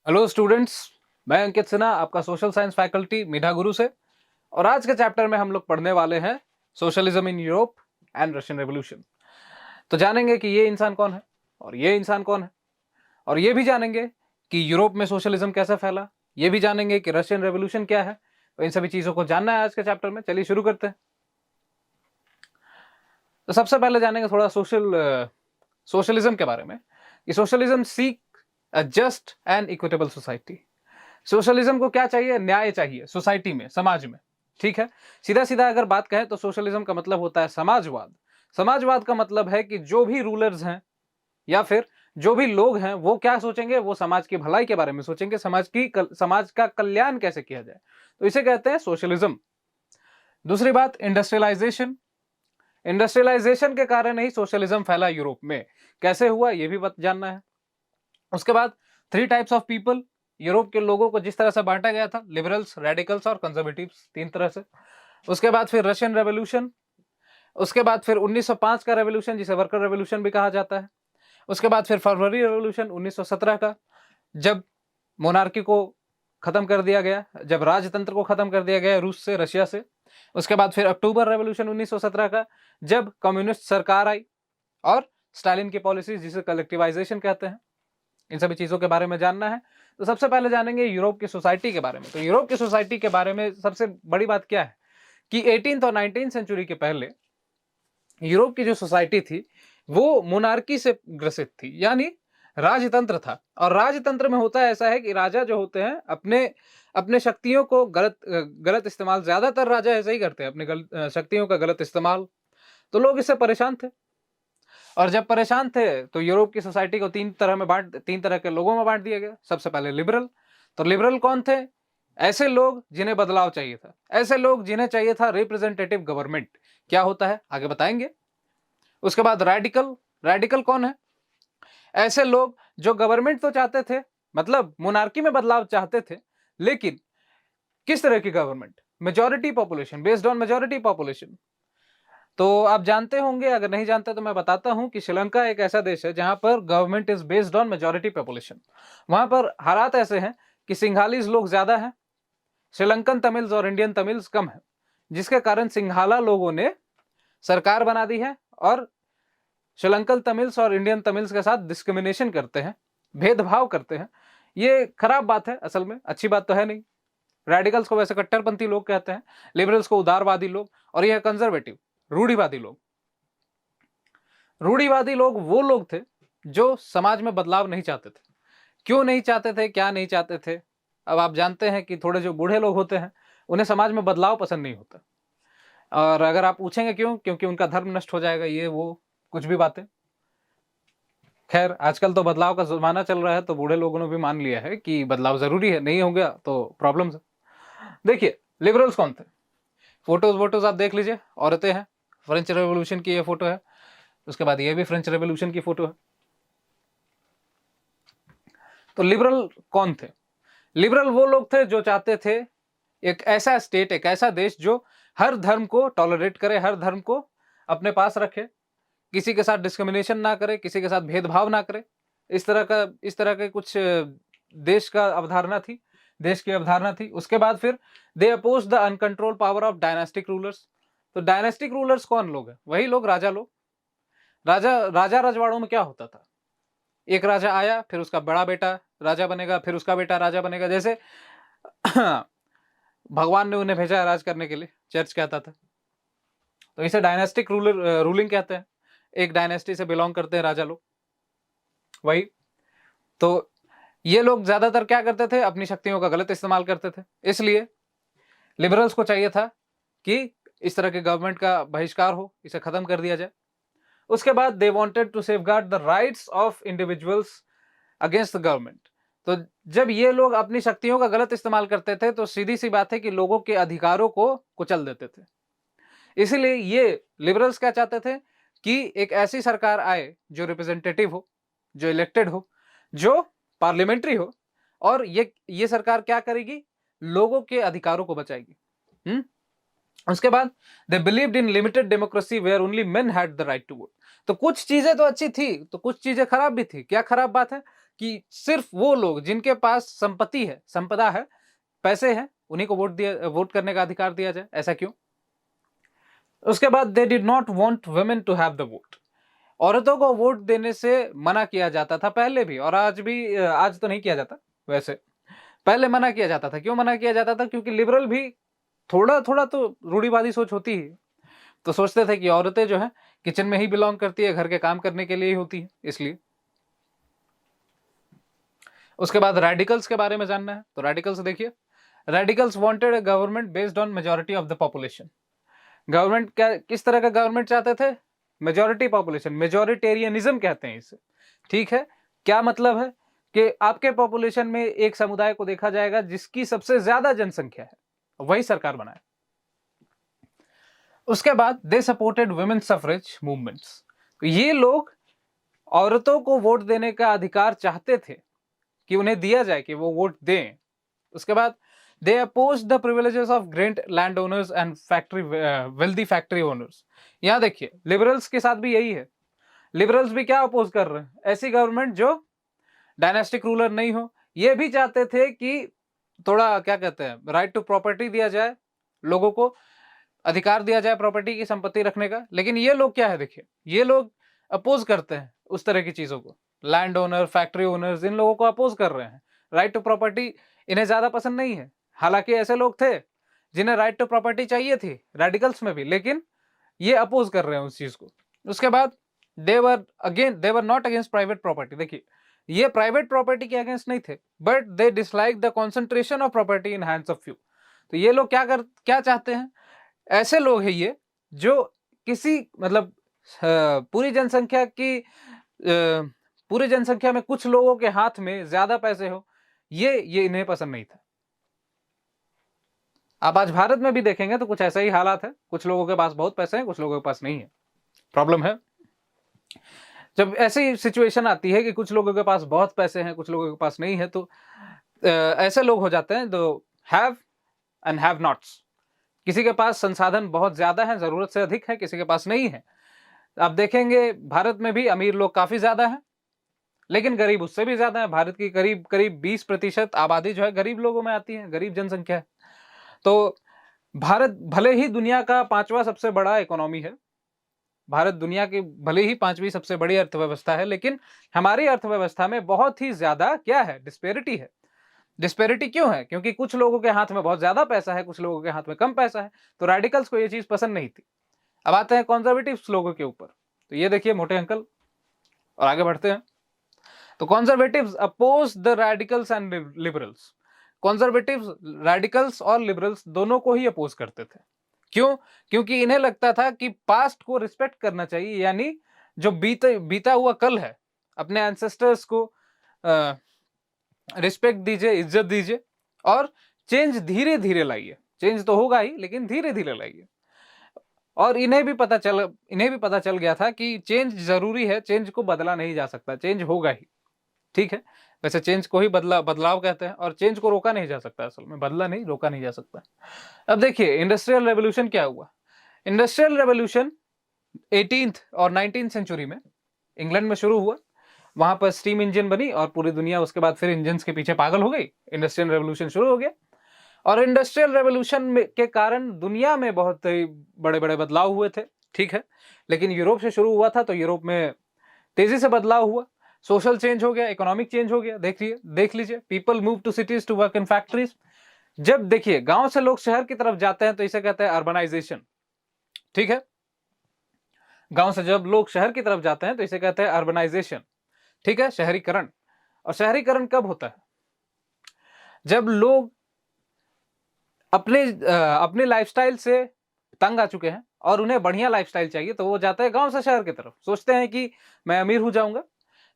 Hello students. मैं अंकित सिन्हा, आपका social science faculty मीठा गुरु से। और आज के चैप्टर में हम लोग पढ़ने वाले हैं socialism in Europe and Russian revolution. तो जानेंगे कि ये इंसान कौन है और ये इंसान कौन है, और ये भी जानेंगे कि यूरोप में सोशलिज्म कैसे फैला। ये भी जानेंगे कि रशियन रेवोल्यूशन क्या है। तो इन सभी चीजों को जानना है आज के चैप्टर में। चलिए शुरू करते हैं। तो सबसे पहले जानेंगे थोड़ा सोशलिज्म के बारे में कि socialism seek a just and equitable society. Socialism को क्या चाहिए? न्याय चाहिए सोसाइटी में, समाज में। ठीक है, सीधा सीधा अगर बात कहें तो सोशलिज्म का मतलब होता है समाजवाद। समाजवाद का मतलब है कि जो भी रूलर्स हैं या फिर जो भी लोग हैं वो क्या सोचेंगे, वो समाज की भलाई के बारे में सोचेंगे, समाज का कल्याण कैसे किया जाए, तो इसे कहते हैं सोशलिज्म। दूसरी बात, इंडस्ट्रियलाइजेशन। इंडस्ट्रियलाइजेशन के कारण ही सोशलिज्म फैला यूरोप में। कैसे हुआ ये भी जानना है। उसके बाद three types of people. Europe के लोगों को जिस तरह से बांटा गया था, लिबरल्स, रेडिकल्स और कंजर्वेटिव्स, तीन तरह से। उसके बाद फिर रशियन रेवोल्यूशन। उसके बाद फिर 1905 का रेवोल्यूशन, जिसे वर्कर रेवोल्यूशन भी कहा जाता है। उसके बाद फिर फरवरी रेवोल्यूशन 1917 का, जब मोनार्की को खत्म कर दिया गया, जब राजतंत्र को खत्म कर दिया गया रूस से, रशिया से। उसके बाद फिर अक्टूबर रेवोल्यूशन 1917 का, जब कम्युनिस्ट सरकार आई और स्टालिन की पॉलिसीज, जिसे कलेक्टिवाइजेशन कहते हैं। इन सभी चीजों के बारे में जानना है। तो सबसे पहले जानेंगे यूरोप की सोसाइटी के बारे में। तो यूरोप की सोसाइटी के बारे में सबसे बड़ी बात क्या है कि 18th और 19th सेंचुरी के पहले यूरोप की जो सोसाइटी थी वो मोनार्की से ग्रसित थी, यानी राजतंत्र था। और राजतंत्र में होता ऐसा है कि राजा जो होते हैं अपने अपने शक्तियों को गलत इस्तेमाल, ज्यादातर राजा ऐसा ही करते हैं, अपने शक्तियों का गलत इस्तेमाल। तो लोग इससे परेशान थे। और जब परेशान थे तो यूरोप की सोसाइटी को तीन तरह के लोगों में बांट दिया गया। सबसे पहले लिबरल। तो लिबरल कौन थे? ऐसे लोग जिन्हें बदलाव चाहिए था, ऐसे लोग जिन्हें चाहिए था रिप्रेजेंटेटिव गवर्नमेंट। क्या होता है आगे बताएंगे। उसके बाद रेडिकल। रेडिकल कौन है? ऐसे लोग जो गवर्नमेंट तो चाहते थे, मतलब मोनार्की में बदलाव चाहते थे, लेकिन किस तरह की government? Majority population, based on majority population. तो आप जानते होंगे, अगर नहीं जानते तो मैं बताता हूं कि श्रीलंका एक ऐसा देश है जहां पर government is based on majority population. वहां पर हालात ऐसे हैं कि सिंघालीज लोग ज्यादा हैं, श्रीलंकन तमिल्स और इंडियन तमिल्स कम है, जिसके कारण सिंघाला लोगों ने सरकार बना दी है और श्रीलंकन तमिल्स और इंडियन तमिल्स के साथ डिस्क्रिमिनेशन करते हैं, भेदभाव करते हैं। ये खराब बात है, असल में अच्छी बात तो है नहीं। रेडिकल्स को वैसे कट्टरपंथी लोग कहते हैं, लिबरल्स को उदारवादी लोग, और यह कंजर्वेटिव, रूढ़िवादी लोग। रूढ़िवादी लोग वो लोग थे जो समाज में बदलाव नहीं चाहते थे। क्यों नहीं चाहते थे, क्या नहीं चाहते थे? अब आप जानते हैं कि थोड़े जो बूढ़े लोग होते हैं उन्हें समाज में बदलाव पसंद नहीं होता। और अगर आप पूछेंगे क्यों, क्योंकि उनका धर्म नष्ट हो जाएगा, ये वो कुछ भी बातें। खैर, आजकल तो बदलाव का जमाना चल रहा है, तो बूढ़े लोगों ने भी मान लिया है कि बदलाव जरूरी है, नहीं हो गया तो प्रॉब्लम्स है। देखिए लिबरल्स कौन थे, फोटोज वोटोज आप देख लीजिए, औरतें हैं। फ्रेंच रेवोल्यूशन की ये फोटो है, उसके बाद ये भी फ्रेंच रेवोल्यूशन की फोटो है। तो लिबरल कौन थे? लिबरल वो लोग थे जो चाहते थे एक ऐसा स्टेट, एक ऐसा देश जो हर धर्म को टॉलरेट करे, हर धर्म को अपने पास रखे, किसी के साथ डिस्क्रिमिनेशन ना करे, किसी के साथ भेदभाव ना करे। इस तरह के कुछ देश का अवधारणा थी, देश की अवधारणा थी। उसके बाद फिर they oppose the uncontrol power of dynastic rulers. तो डायनास्टिक रूलर्स कौन लोग हैं? वही लोग, राजा लोग। राजा राजा रजवाड़ों में क्या होता था, एक राजा आया, फिर उसका बड़ा बेटा राजा बनेगा, फिर उसका बेटा राजा बनेगा। जैसे भगवान ने उन्हें भेजा राज करने के लिए, चर्च कहता था। तो इसे डायनेस्टिक रूलिंग कहते हैं। एक डायनेस्टी से बिलोंग करते हैं राजा लोग, वही। तो ये लोग ज्यादातर क्या करते थे, अपनी शक्तियों का गलत इस्तेमाल करते थे। इसलिए लिबरल्स को चाहिए था कि इस तरह के गवर्नमेंट का बहिष्कार हो, इसे खत्म कर दिया जाए। उसके बाद they wanted to safeguard the rights of individuals against the government. तो जब ये लोग अपनी शक्तियों का गलत इस्तेमाल करते थे तो सीधी सी बात है कि लोगों के अधिकारों को कुचल देते थे। इसीलिए ये लिबरल्स क्या चाहते थे कि एक ऐसी सरकार आए जो रिप्रेजेंटेटिव हो, जो इलेक्टेड हो, जो पार्लियामेंट्री हो, और ये सरकार क्या करेगी, लोगों के अधिकारों को बचाएगी। उसके बाद they believed in limited democracy where only men had the right to vote. तो कुछ चीजें तो अच्छी थी, तो कुछ चीजें खराब भी थी। क्या खराब बात है कि सिर्फ वो लोग जिनके पास संपत्ति है, संपदा है, पैसे हैं, उन्हीं को वोट करने का अधिकार दिया जाए। ऐसा क्यों? उसके बाद they did not want women to have the vote. औरतों को वोट देने से मना किया जाता था पहले भी, और आज भी। आज तो नहीं किया जाता वैसे, पहले मना किया जाता था। क्यों मना किया जाता था? क्योंकि लिबरल भी थोड़ा थोड़ा तो रूढ़िवादी सोच होती है, तो सोचते थे कि औरतें जो है किचन में ही बिलोंग करती है, घर के काम करने के लिए ही होती है, इसलिए। उसके बाद रेडिकल्स के बारे में जानना है, तो रेडिकल्स देखिए, radicals wanted a government based on majority of the population. Government क्या, किस तरह का गवर्नमेंट चाहते थे? मेजॉरिटी पॉपुलेशन, मेजॉरिटेरियनिज्म कहते हैं इसे। ठीक है, क्या मतलब है कि आपके पॉपुलेशन में एक समुदाय को देखा जाएगा जिसकी सबसे ज्यादा जनसंख्या है, वही सरकार बनाए। उसके बाद they supported women suffrage movements. तो ये लोग औरतों को वोट देने का अधिकार चाहते थे कि उन्हें दिया जाए, कि वो वोट दें। उसके बाद they oppose the privileges of great land owners and factory wealthy factory owners. यहां देखिए, लिबरल्स के साथ भी यही है। लिबरल्स भी क्या अपोज कर रहे हैं? ऐसी गवर्नमेंट जो डायनेस्टिक रूलर नहीं हो। ये भी चाहते थे कि थोड़ा क्या कहते हैं, राइट टू प्रॉपर्टी दिया जाए, लोगों को अधिकार दिया जाए प्रॉपर्टी की, संपत्ति रखने का। लेकिन ये लोग क्या है, देखिए, ये लोग अपोज करते हैं उस तरह की चीजों को। लैंड ओनर, फैक्ट्री ओनर्स, इन लोगों को अपोज कर रहे हैं। राइट टू प्रॉपर्टी इन्हें ज्यादा पसंद नहीं है। हालांकि ऐसे लोग थे जिन्हें राइट टू प्रॉपर्टी चाहिए थी, रेडिकल्स में भी, लेकिन ये अपोज कर रहे हैं उस चीज को। उसके बाद they were not against private property. देखिए, ये प्राइवेट प्रॉपर्टी के अगेंस्ट नहीं थे, but they dislike the concentration of property in hands of few. तो ये लोग क्या चाहते हैं? ऐसे लोग हैं ये जो किसी मतलब पूरी जनसंख्या में कुछ लोगों के हाथ में ज्यादा पैसे हो, ये इन्हें पसंद नहीं था। आप आज भारत में भी देखेंगे तो कुछ ऐसा ही हालात है। कुछ लोगों के पास बहुत पैसे हैं, कुछ लोगों के पास नहीं है। प्रॉब्लम है जब ऐसी सिचुएशन आती है कि कुछ लोगों के पास बहुत पैसे हैं, कुछ लोगों के पास नहीं है, तो ऐसे लोग हो जाते हैं जो हैव एंड हैव नॉट्स। किसी के पास संसाधन बहुत ज्यादा है, जरूरत से अधिक है, किसी के पास नहीं है। आप देखेंगे भारत में भी अमीर लोग काफी ज्यादा हैं, लेकिन गरीब उससे भी ज्यादा है। भारत की करीब 20% आबादी जो है गरीब लोगों में आती है, गरीब जनसंख्या है। तो भारत भले ही दुनिया का 5वां सबसे बड़ा इकोनॉमी है, भारत दुनिया की भले ही 5वीं सबसे बड़ी अर्थव्यवस्था है, लेकिन हमारी अर्थव्यवस्था में बहुत ही ज्यादा क्या है, डिस्पेरिटी है। डिस्पेरिटी क्यों है? क्योंकि कुछ लोगों के हाथ में बहुत ज्यादा पैसा है, कुछ लोगों के हाथ में कम पैसा है। तो रेडिकल्स को ये चीज पसंद नहीं थी। अब आते हैं कॉन्जर्वेटिव्स लोगों के ऊपर। तो ये देखिए मोटे अंकल, और आगे बढ़ते हैं। तो conservatives oppose the radicals and liberals. Conservatives radicals और लिबरल्स दोनों को ही अपोज करते थे। क्यों? क्योंकि इन्हें लगता था कि पास्ट को रिस्पेक्ट करना चाहिए, यानी जो बीता हुआ कल है, अपने एंसेस्टर्स को रिस्पेक्ट दीजिए, इज्जत दीजिए, और चेंज धीरे धीरे लाइए। चेंज तो होगा ही, लेकिन धीरे धीरे लाइए। और इन्हें भी पता चल गया था कि चेंज जरूरी है, चेंज को बदला नहीं जा सकता, चेंज होगा ही। ठीक है, वैसे चेंज को ही बदलाव कहते हैं, और चेंज को रोका नहीं जा सकता। असल में बदला नहीं, रोका नहीं जा सकता। अब देखिए इंडस्ट्रियल रेवोल्यूशन क्या हुआ। इंडस्ट्रियल रेवोल्यूशन 18th और 19th सेंचुरी में इंग्लैंड में शुरू हुआ। वहां पर स्टीम इंजन बनी और पूरी दुनिया उसके बाद फिर इंजन के पीछे पागल हो गई। इंडस्ट्रियल रेवोल्यूशन शुरू हो गया, और इंडस्ट्रियल रेवोल्यूशन के कारण दुनिया में बहुत बड़े बड़े बदलाव हुए थे। ठीक है, लेकिन यूरोप से शुरू हुआ था, तो यूरोप में तेजी से बदलाव हुआ। सोशल चेंज हो गया, इकोनॉमिक चेंज हो गया। देख लीजिए, people move to cities to work in factories. जब देखिए गांव से लोग शहर की तरफ जाते हैं तो इसे कहते हैं अर्बनाइजेशन। ठीक है, गांव से जब लोग शहर की तरफ जाते हैं तो इसे कहते हैं अर्बनाइजेशन। ठीक है, शहरीकरण। और शहरीकरण कब होता है? जब लोग अपने लाइफस्टाइल से तंग आ चुके हैं और उन्हें बढ़िया लाइफस्टाइल चाहिए, तो वो जाते हैं गांव से शहर की तरफ, सोचते हैं कि मैं अमीर हो जाऊंगा।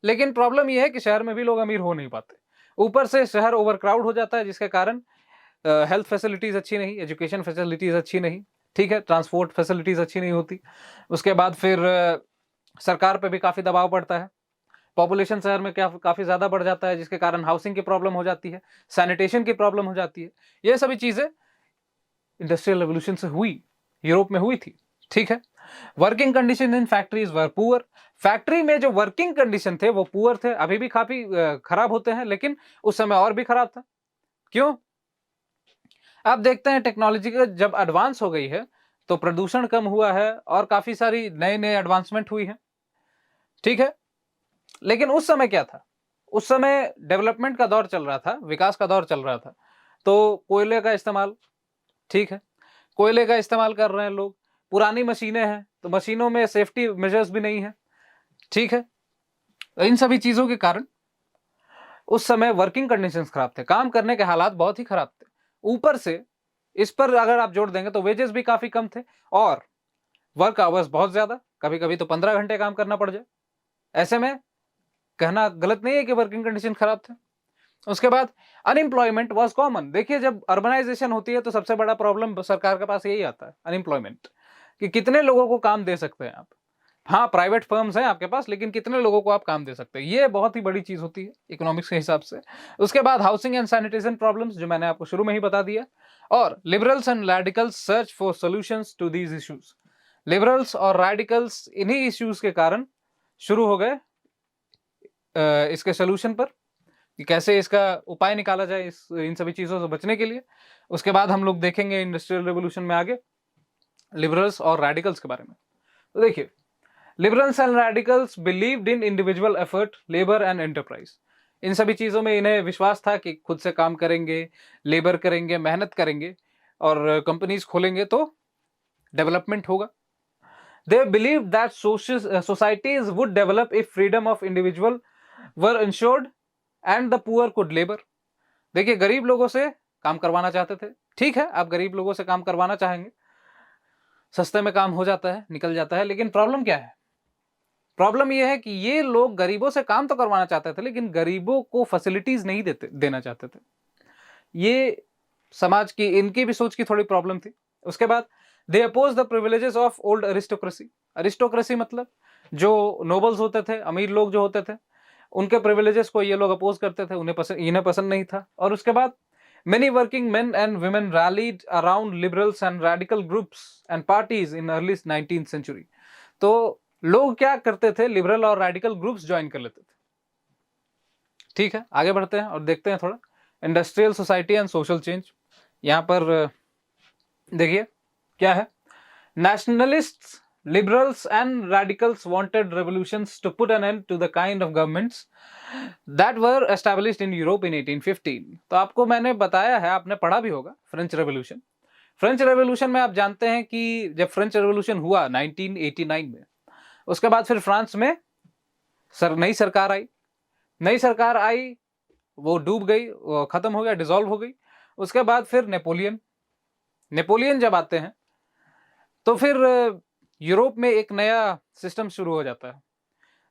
लेकिन प्रॉब्लम यह है कि शहर में भी लोग अमीर हो नहीं पाते। ऊपर से शहर ओवरक्राउड हो जाता है, जिसके कारण हेल्थ फैसिलिटीज अच्छी नहीं, एजुकेशन फैसिलिटीज अच्छी नहीं। ठीक है, ट्रांसपोर्ट फैसिलिटीज अच्छी नहीं होती। उसके बाद फिर सरकार पे भी काफी दबाव पड़ता है। पॉपुलेशन शहर में काफी ज्यादा बढ़ जाता है, जिसके कारण हाउसिंग की प्रॉब्लम हो जाती है, सैनिटेशन की प्रॉब्लम हो जाती है। ये सभी चीजें इंडस्ट्रियल रेवोल्यूशन से हुई, यूरोप में हुई थी। ठीक है, working condition in factories were poor, factory में जो वर्किंग कंडीशन थे वो पुअर थे, अभी भी काफी खराब होते हैं, लेकिन उस समय और भी खराब था। क्यों? आप देखते हैं टेक्नोलॉजी का जब एडवांस हो गई है तो प्रदूषण कम हुआ है और काफी सारी नए नए एडवांसमेंट हुई है, ठीक है। लेकिन उस समय क्या था? उस समय डेवलपमेंट का दौर चल रहा था, विकास का दौर चल रहा था, तो कोयले का इस्तेमाल, ठीक है, कोयले का इस्तेमाल कर रहे हैं लोग, पुरानी मशीनें हैं तो मशीनों में सेफ्टी मेजर्स भी नहीं है, ठीक है। तो इन सभी चीजों के कारण उस समय वर्किंग कंडीशंस खराब थे, काम करने के हालात बहुत ही खराब थे। ऊपर से इस पर अगर आप जोड़ देंगे तो वेजेस भी काफी कम थे और वर्क आवर्स बहुत ज्यादा, कभी कभी तो 15 घंटे काम करना पड़ जाए। ऐसे में कहना गलत नहीं है कि वर्किंग कंडीशन खराब थे। उसके बाद अनएम्प्लॉयमेंट वाज कॉमन। देखिए, जब अर्बनाइजेशन होती है तो सबसे बड़ा प्रॉब्लम सरकार के पास यही आता है, अनएम्प्लॉयमेंट, कि कितने लोगों को काम दे सकते हैं आप। हाँ, प्राइवेट फर्म्स हैं आपके पास, लेकिन कितने लोगों को आप काम दे सकते हैं, ये बहुत ही बड़ी चीज होती है इकोनॉमिक्स के हिसाब से। उसके बाद हाउसिंग एंड सैनिटेशन प्रॉब्लम्स, जो मैंने आपको शुरू में ही बता दिया, और liberals and radicals search for solutions to these issues. Liberals और रैडिकल्स इन्हीं इश्यूज के कारण शुरू हो गए इसके सोल्यूशन पर, कि कैसे इसका उपाय निकाला जाए इन सभी चीजों से बचने के लिए। उसके बाद हम लोग देखेंगे इंडस्ट्रियल रेवोल्यूशन में आगे लिबरल्स और रैडिकल्स के बारे में। तो देखिए, liberals and radicals believed in individual effort, labour and enterprise. इन सभी चीजों में इन्हें विश्वास था कि खुद से काम करेंगे, लेबर करेंगे, मेहनत करेंगे और कंपनीज खोलेंगे तो डेवलपमेंट होगा। They believed that societies would develop if freedom of individual were ensured and the poor could labor. देखिए, गरीब लोगों से काम करवाना चाहते थे, ठीक है, आप गरीब लोगों से काम करवाना चाहेंगे, सस्ते में काम हो जाता है, निकल जाता है, लेकिन प्रॉब्लम क्या है? प्रॉब्लम यह है कि ये लोग गरीबों से काम तो करवाना चाहते थे, लेकिन गरीबों को फैसिलिटीज नहीं देना चाहते थे। ये समाज की, इनकी भी सोच की थोड़ी प्रॉब्लम थी। उसके बाद they oppose the privileges of old aristocracy. Aristocracy मतलब जो नोबल्स होते थे, अमीर लोग जो होते थे, उनके प्रिविलेजेस को ये लोग अपोज करते थे, इन्हें पसंद नहीं था। और उसके बाद many working men and women rallied around liberals and radical groups and parties in early 19th century. तो लोग क्या करते थे, लिबरल और रैडिकल ग्रुप्स ज्वाइन कर लेते थे, ठीक है। आगे बढ़ते हैं और देखते हैं थोड़ा industrial society and social change. यहां पर देखिए क्या है, nationalists, liberals and radicals wanted revolutions to put an end to the kind of governments that were established in Europe in 1815। तो आपको मैंने बताया है, आपने पढ़ा भी होगा फ्रेंच रेवोल्यूशन। फ्रेंच रेवोल्यूशन में आप जानते हैं कि जब फ्रेंच रेवोल्यूशन हुआ 1989 में, उसके बाद फिर फ्रांस में नई सरकार आई। नई सरकार आई, वो डूब गई, वो खत्म हो गया, डिसॉल्व हो गई। उसके बाद फिर नेपोलियन जब आते हैं तो फिर यूरोप में एक नया सिस्टम शुरू हो जाता है।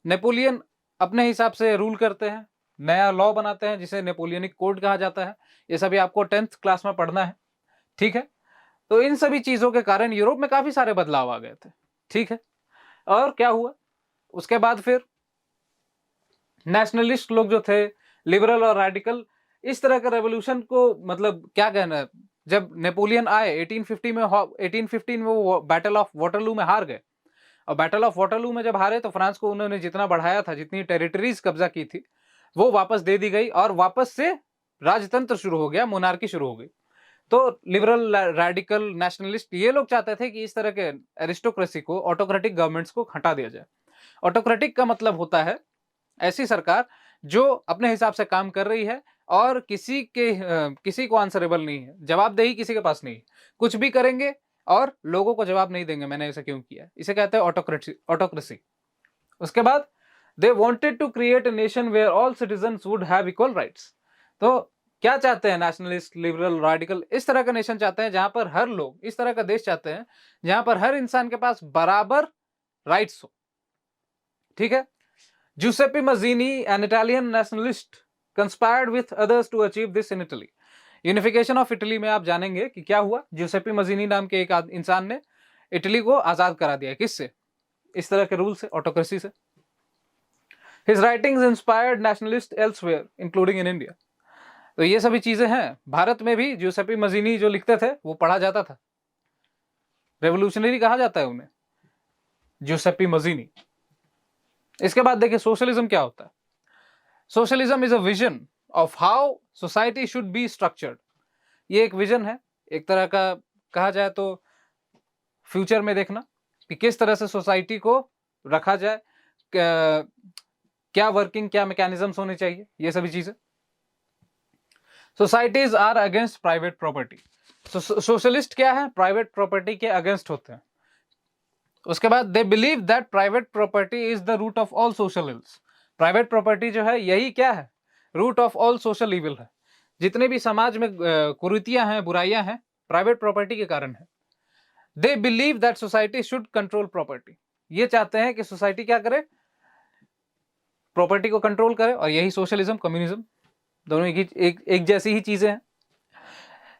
नेपोलियन अपने हिसाब से रूल करते हैं, नया लॉ बनाते हैं जिसे नेपोलियनिक कोड कहा जाता है। ये सभी आपको 10th क्लास में पढ़ना है, ठीक है। तो इन सभी चीजों के कारण यूरोप में काफी सारे बदलाव आ गए थे, ठीक है। और क्या हुआ उसके बाद, फिर नेशनलिस्ट लोग जो थे, लिबरल और रेडिकल, इस तरह का रेवोल्यूशन को, मतलब क्या कहना है, जब नेपोलियन आए 1815 में वो बैटल ऑफ वाटरलू में हार गए। और बैटल ऑफ वाटरलू में जब हारे तो फ्रांस को उन्होंने जितना बढ़ाया था, जितनी टेरिटरीज कब्जा की थी, वो वापस दे दी गई और वापस से राजतंत्र शुरू हो गया, मोनार्की शुरू हो गई। तो लिबरल, रेडिकल, नेशनलिस्ट ये लोग चाहते थे कि इस तरह के एरिस्टोक्रेसी को, ऑटोक्रेटिक गवर्नमेंट्स को हटा दिया जाए। ऑटोक्रेटिक का मतलब होता है ऐसी सरकार जो अपने हिसाब से काम कर रही है और किसी को आंसरेबल नहीं है, जवाबदेही किसी के पास नहीं है, कुछ भी करेंगे और लोगों को जवाब नहीं देंगे मैंने ऐसा क्यों किया। इसे कहते हैं ऑटोक्रेसी। उसके बाद they wanted to create a nation where all citizens would have equal rights. तो क्या चाहते हैं नेशनलिस्ट, लिबरल, रेडिकल? इस तरह का नेशन चाहते हैं जहां पर हर लोग, इस तरह का देश चाहते हैं जहां पर हर इंसान के पास बराबर राइट्स हो, ठीक है। Giuseppe Mazzini, an Italian nationalist, conspired with others to achieve this in Italy। Unification of Italy में आप जानेंगे कि क्या हुआ। Giuseppe Mazzini नाम के एक इंसान ने इटली को आजाद करा दिया। किससे? इस तरह के रूल से, ऑटोक्रेसी से। His writings inspired nationalists elsewhere, including in India। तो ये सभी चीजें हैं। भारत में भी Giuseppe Mazzini जो लिखते थे वो पढ़ा जाता था, रेवोल्यूशनरी कहा जाता है उन्हें। ज्यूसेप्पी मजीनी। इसके बाद देखिए सोशलिज्म क्या होता है। Socialism is a vision of how society should be structured. ये एक विजन है, एक तरह का कहा जाए तो फ्यूचर में देखना कि किस तरह से सोसाइटी को रखा जाए, क्या वर्किंग, क्या मैकेनिज्म्स होने चाहिए, ये सभी चीजें। Societies are against private property. Socialist क्या है, प्राइवेट प्रॉपर्टी के अगेंस्ट होते हैं। उसके बाद they believe that private property is the root of all social ills. Private property जो है यही क्या है, root of all social evil है। जितने भी समाज में कुरीतियां हैं, बुराइयां हैं, प्राइवेट प्रॉपर्टी के कारण है। दे believe that society should control property. ये चाहते हैं कि सोसाइटी क्या करे, प्रॉपर्टी को कंट्रोल करे, और यही सोशलिज्म कम्युनिज्म दोनों एक जैसी ही चीजें हैं।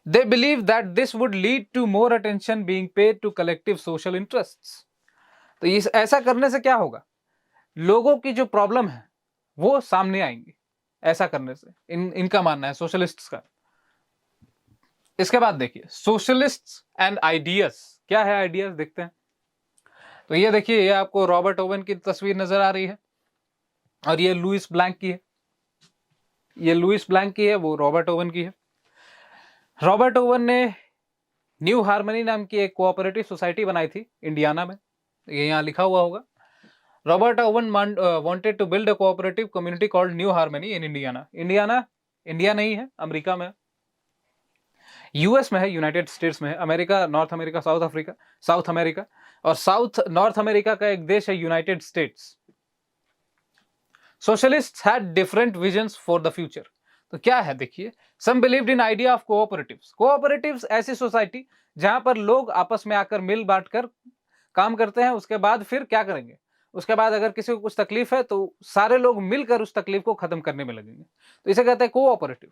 They believe that this would lead to more attention being paid to collective social interests. तो इस ऐसा करने से क्या होगा, लोगों की जो प्रॉब्लम है वो सामने आएंगी ऐसा करने से, इनका मानना है सोशलिस्ट्स का। इसके बाद देखिए सोशलिस्ट्स एंड आइडियाज। क्या है आइडियाज, देखते हैं। तो ये देखिए, ये आपको रॉबर्ट ओवन की तस्वीर नजर आ रही है, और ये लुइस ब्लैंक की है। ये लुइस ब्लैंक की है, वो रॉबर्ट ओवन की है। रॉबर्ट ओवन ने न्यू हार्मनी नाम की एक कोऑपरेटिव सोसाइटी बनाई थी इंडियाना में, ये यहाँ लिखा हुआ होगा। Robert Owen wanted to build a cooperative community called New Harmony in Indiana. Indiana India नहीं है, अमेरिका में, यूएस में है, यूनाइटेड स्टेट्स में है। America, North America, South America, और साउथ नॉर्थ अमेरिका का एक देश है United States. Socialists had different visions for the future. तो क्या है देखिए, some believed in idea of cooperatives. Cooperatives ऐसी सोसाइटी जहां पर लोग आपस में आकर मिल बांट कर काम करते हैं, उसके बाद फिर क्या करेंगे, उसके बाद अगर किसी को कुछ तकलीफ है तो सारे लोग मिलकर उस तकलीफ को खत्म करने में लगेंगे, तो इसे कहते हैं cooperative.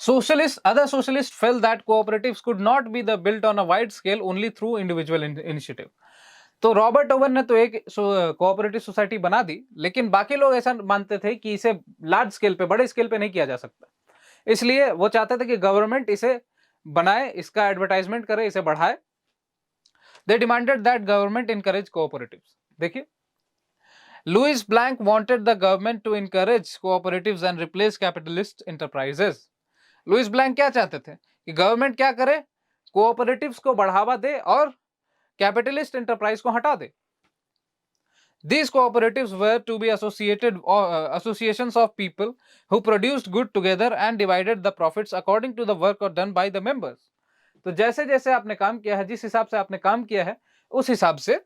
Other socialists felt that cooperatives could not be built on a wide scale only through individual initiative. तो रॉबर्ट ओवन ने तो एक कोऑपरेटिव सोसाइटी बना दी, लेकिन बाकी लोग ऐसा मानते थे कि इसे लार्ज स्केल पे, बड़े स्केल पे नहीं किया जा सकता। इसलिए वो चाहते थे कि गवर्नमेंट इसे बनाए, इसका एडवर्टाइजमेंट करे, इसे बढ़ाए। They demanded that government encourage cooperatives. देखिए, Louis Blanc wanted the government to encourage cooperatives and replace capitalist enterprises. Louis Blanc क्या चाहते थे कि गवर्नमेंट क्या करे, कोऑपरेटिव्स को बढ़ावा दे और कैपिटलिस्ट एंटरप्राइज को हटा दे। These cooperatives were to be associations of people who produced good together and divided the profits according to the work done by the members. तो जैसे जैसे आपने काम किया है, जिस हिसाब से आपने काम किया है, उस हिसाब से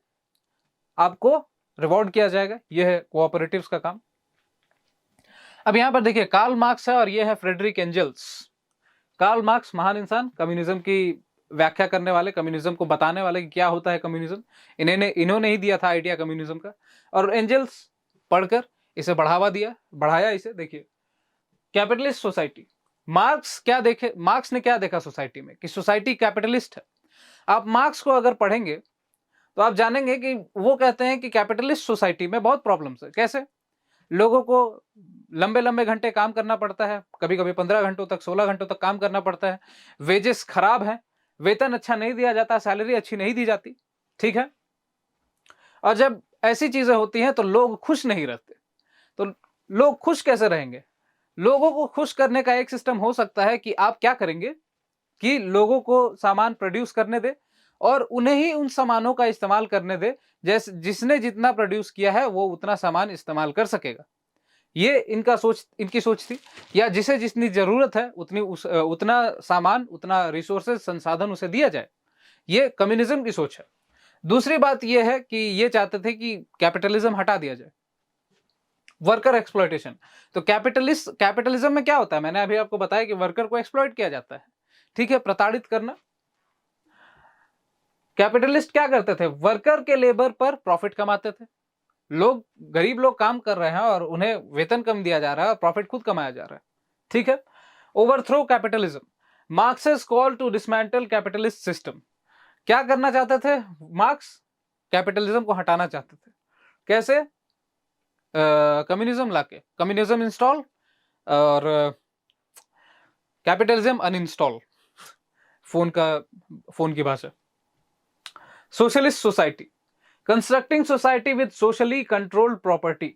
आपको रिवॉर्ड किया जाएगा। यह है कोऑपरेटिव्स का काम। अब यहां पर देखिए कार्ल मार्क्स है और यह है फ्रेडरिक एंजल्स। कार्ल मार्क्स महान इंसान, कम्युनिज्म की व्याख्या करने वाले, कम्युनिज्म को बताने वाले कि क्या होता है कम्युनिज्म, इन्होंने ही दिया था आइडिया कम्युनिज्म का। और एंजल्स पढ़कर इसे बढ़ावा दिया, बढ़ाया इसे। देखिए कैपिटलिस्ट सोसाइटी, मार्क्स ने क्या देखा सोसाइटी में, कि सोसाइटी कैपिटलिस्ट है। आप मार्क्स को अगर पढ़ेंगे तो आप जानेंगे कि वो कहते हैं कि कैपिटलिस्ट सोसाइटी में बहुत प्रॉब्लम्स है। कैसे, लोगों को लंबे लंबे घंटे काम करना पड़ता है, कभी कभी 15 घंटों तक, 16 घंटों तक काम करना पड़ता है। वेजेस खराब है, वेतन अच्छा नहीं दिया जाता, सैलरी अच्छी नहीं दी जाती, ठीक है। और जब ऐसी चीजें होती हैं तो लोग खुश नहीं रहते। तो लोग खुश कैसे रहेंगे, लोगों को खुश करने का एक सिस्टम हो सकता है कि आप क्या करेंगे कि लोगों को सामान प्रोड्यूस करने दे और उन्हें ही उन सामानों का इस्तेमाल करने दे, जैसे जिसने जितना प्रोड्यूस किया है वो उतना सामान इस्तेमाल कर सकेगा। ये इनकी सोच थी, या जिसे जितनी जरूरत है उतना सामान, उतना रिसोर्सेज, संसाधन उसे दिया जाए। ये कम्युनिज्म की सोच है। दूसरी बात यह है कि ये चाहते थे कि कैपिटलिज्म हटा दिया जाए, वर्कर एक्सप्लॉयटेशन। तो कैपिटलिज्म में क्या होता है, मैंने अभी आपको बताया कि वर्कर को एक्सप्लॉइट किया जाता है, ठीक है, प्रताड़ित करना। कैपिटलिस्ट क्या करते थे, वर्कर के लेबर पर प्रॉफिट कमाते थे। गरीब लोग काम कर रहे हैं और उन्हें वेतन कम दिया जा रहा है और प्रॉफिट खुद कमाया जा रहा है, ठीक है। Overthrow capitalism, Marx call to dismantle capitalist system. क्या करना चाहते थे मार्क्स, कैपिटलिज्म को हटाना चाहते थे। कैसे, कम्युनिज्म लाके, कम्युनिज्म इंस्टॉल और कैपिटलिज्म अनइंस्टॉल, फोन की भाषा। Socialist society, constructing society with socially controlled property.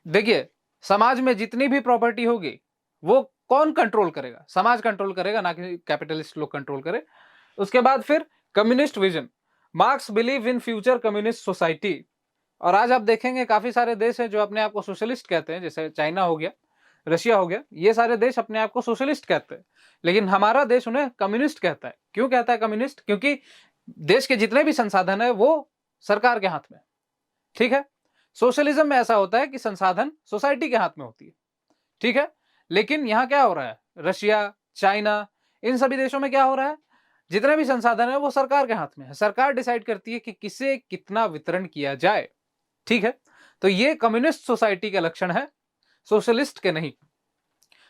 देखिए, समाज में जितनी भी प्रॉपर्टी होगी वो कौन कंट्रोल करेगा? समाज कंट्रोल करेगा, ना कि कैपिटलिस्ट लोग कंट्रोल करे। उसके बाद फिर communist vision, marks believe in future communist society. और आज आप देखेंगे काफी सारे देश हैं जो अपने आप को सोशलिस्ट कहते हैं, जैसे चाइना हो गया, रशिया हो गया, ये सारे देश अपने आप को सोशलिस्ट कहते हैं, लेकिन हमारा देश उन्हें कम्युनिस्ट कहता है। क्यों कहता है कम्युनिस्ट? क्योंकि देश के जितने भी संसाधन है वो सरकार के हाथ में, ठीक है। सोशलिज्म में ऐसा होता है कि संसाधन सोसाइटी के हाथ में होती है, ठीक है। लेकिन यहां क्या हो रहा है, रशिया, चाइना, इन सभी देशों में क्या हो रहा है, जितने भी संसाधन है वो सरकार के हाथ में है। सरकार डिसाइड करती है कि किसे कितना वितरण किया जाए, ठीक है। तो ये कम्युनिस्ट सोसाइटी के लक्षण है, सोशलिस्ट के नहीं।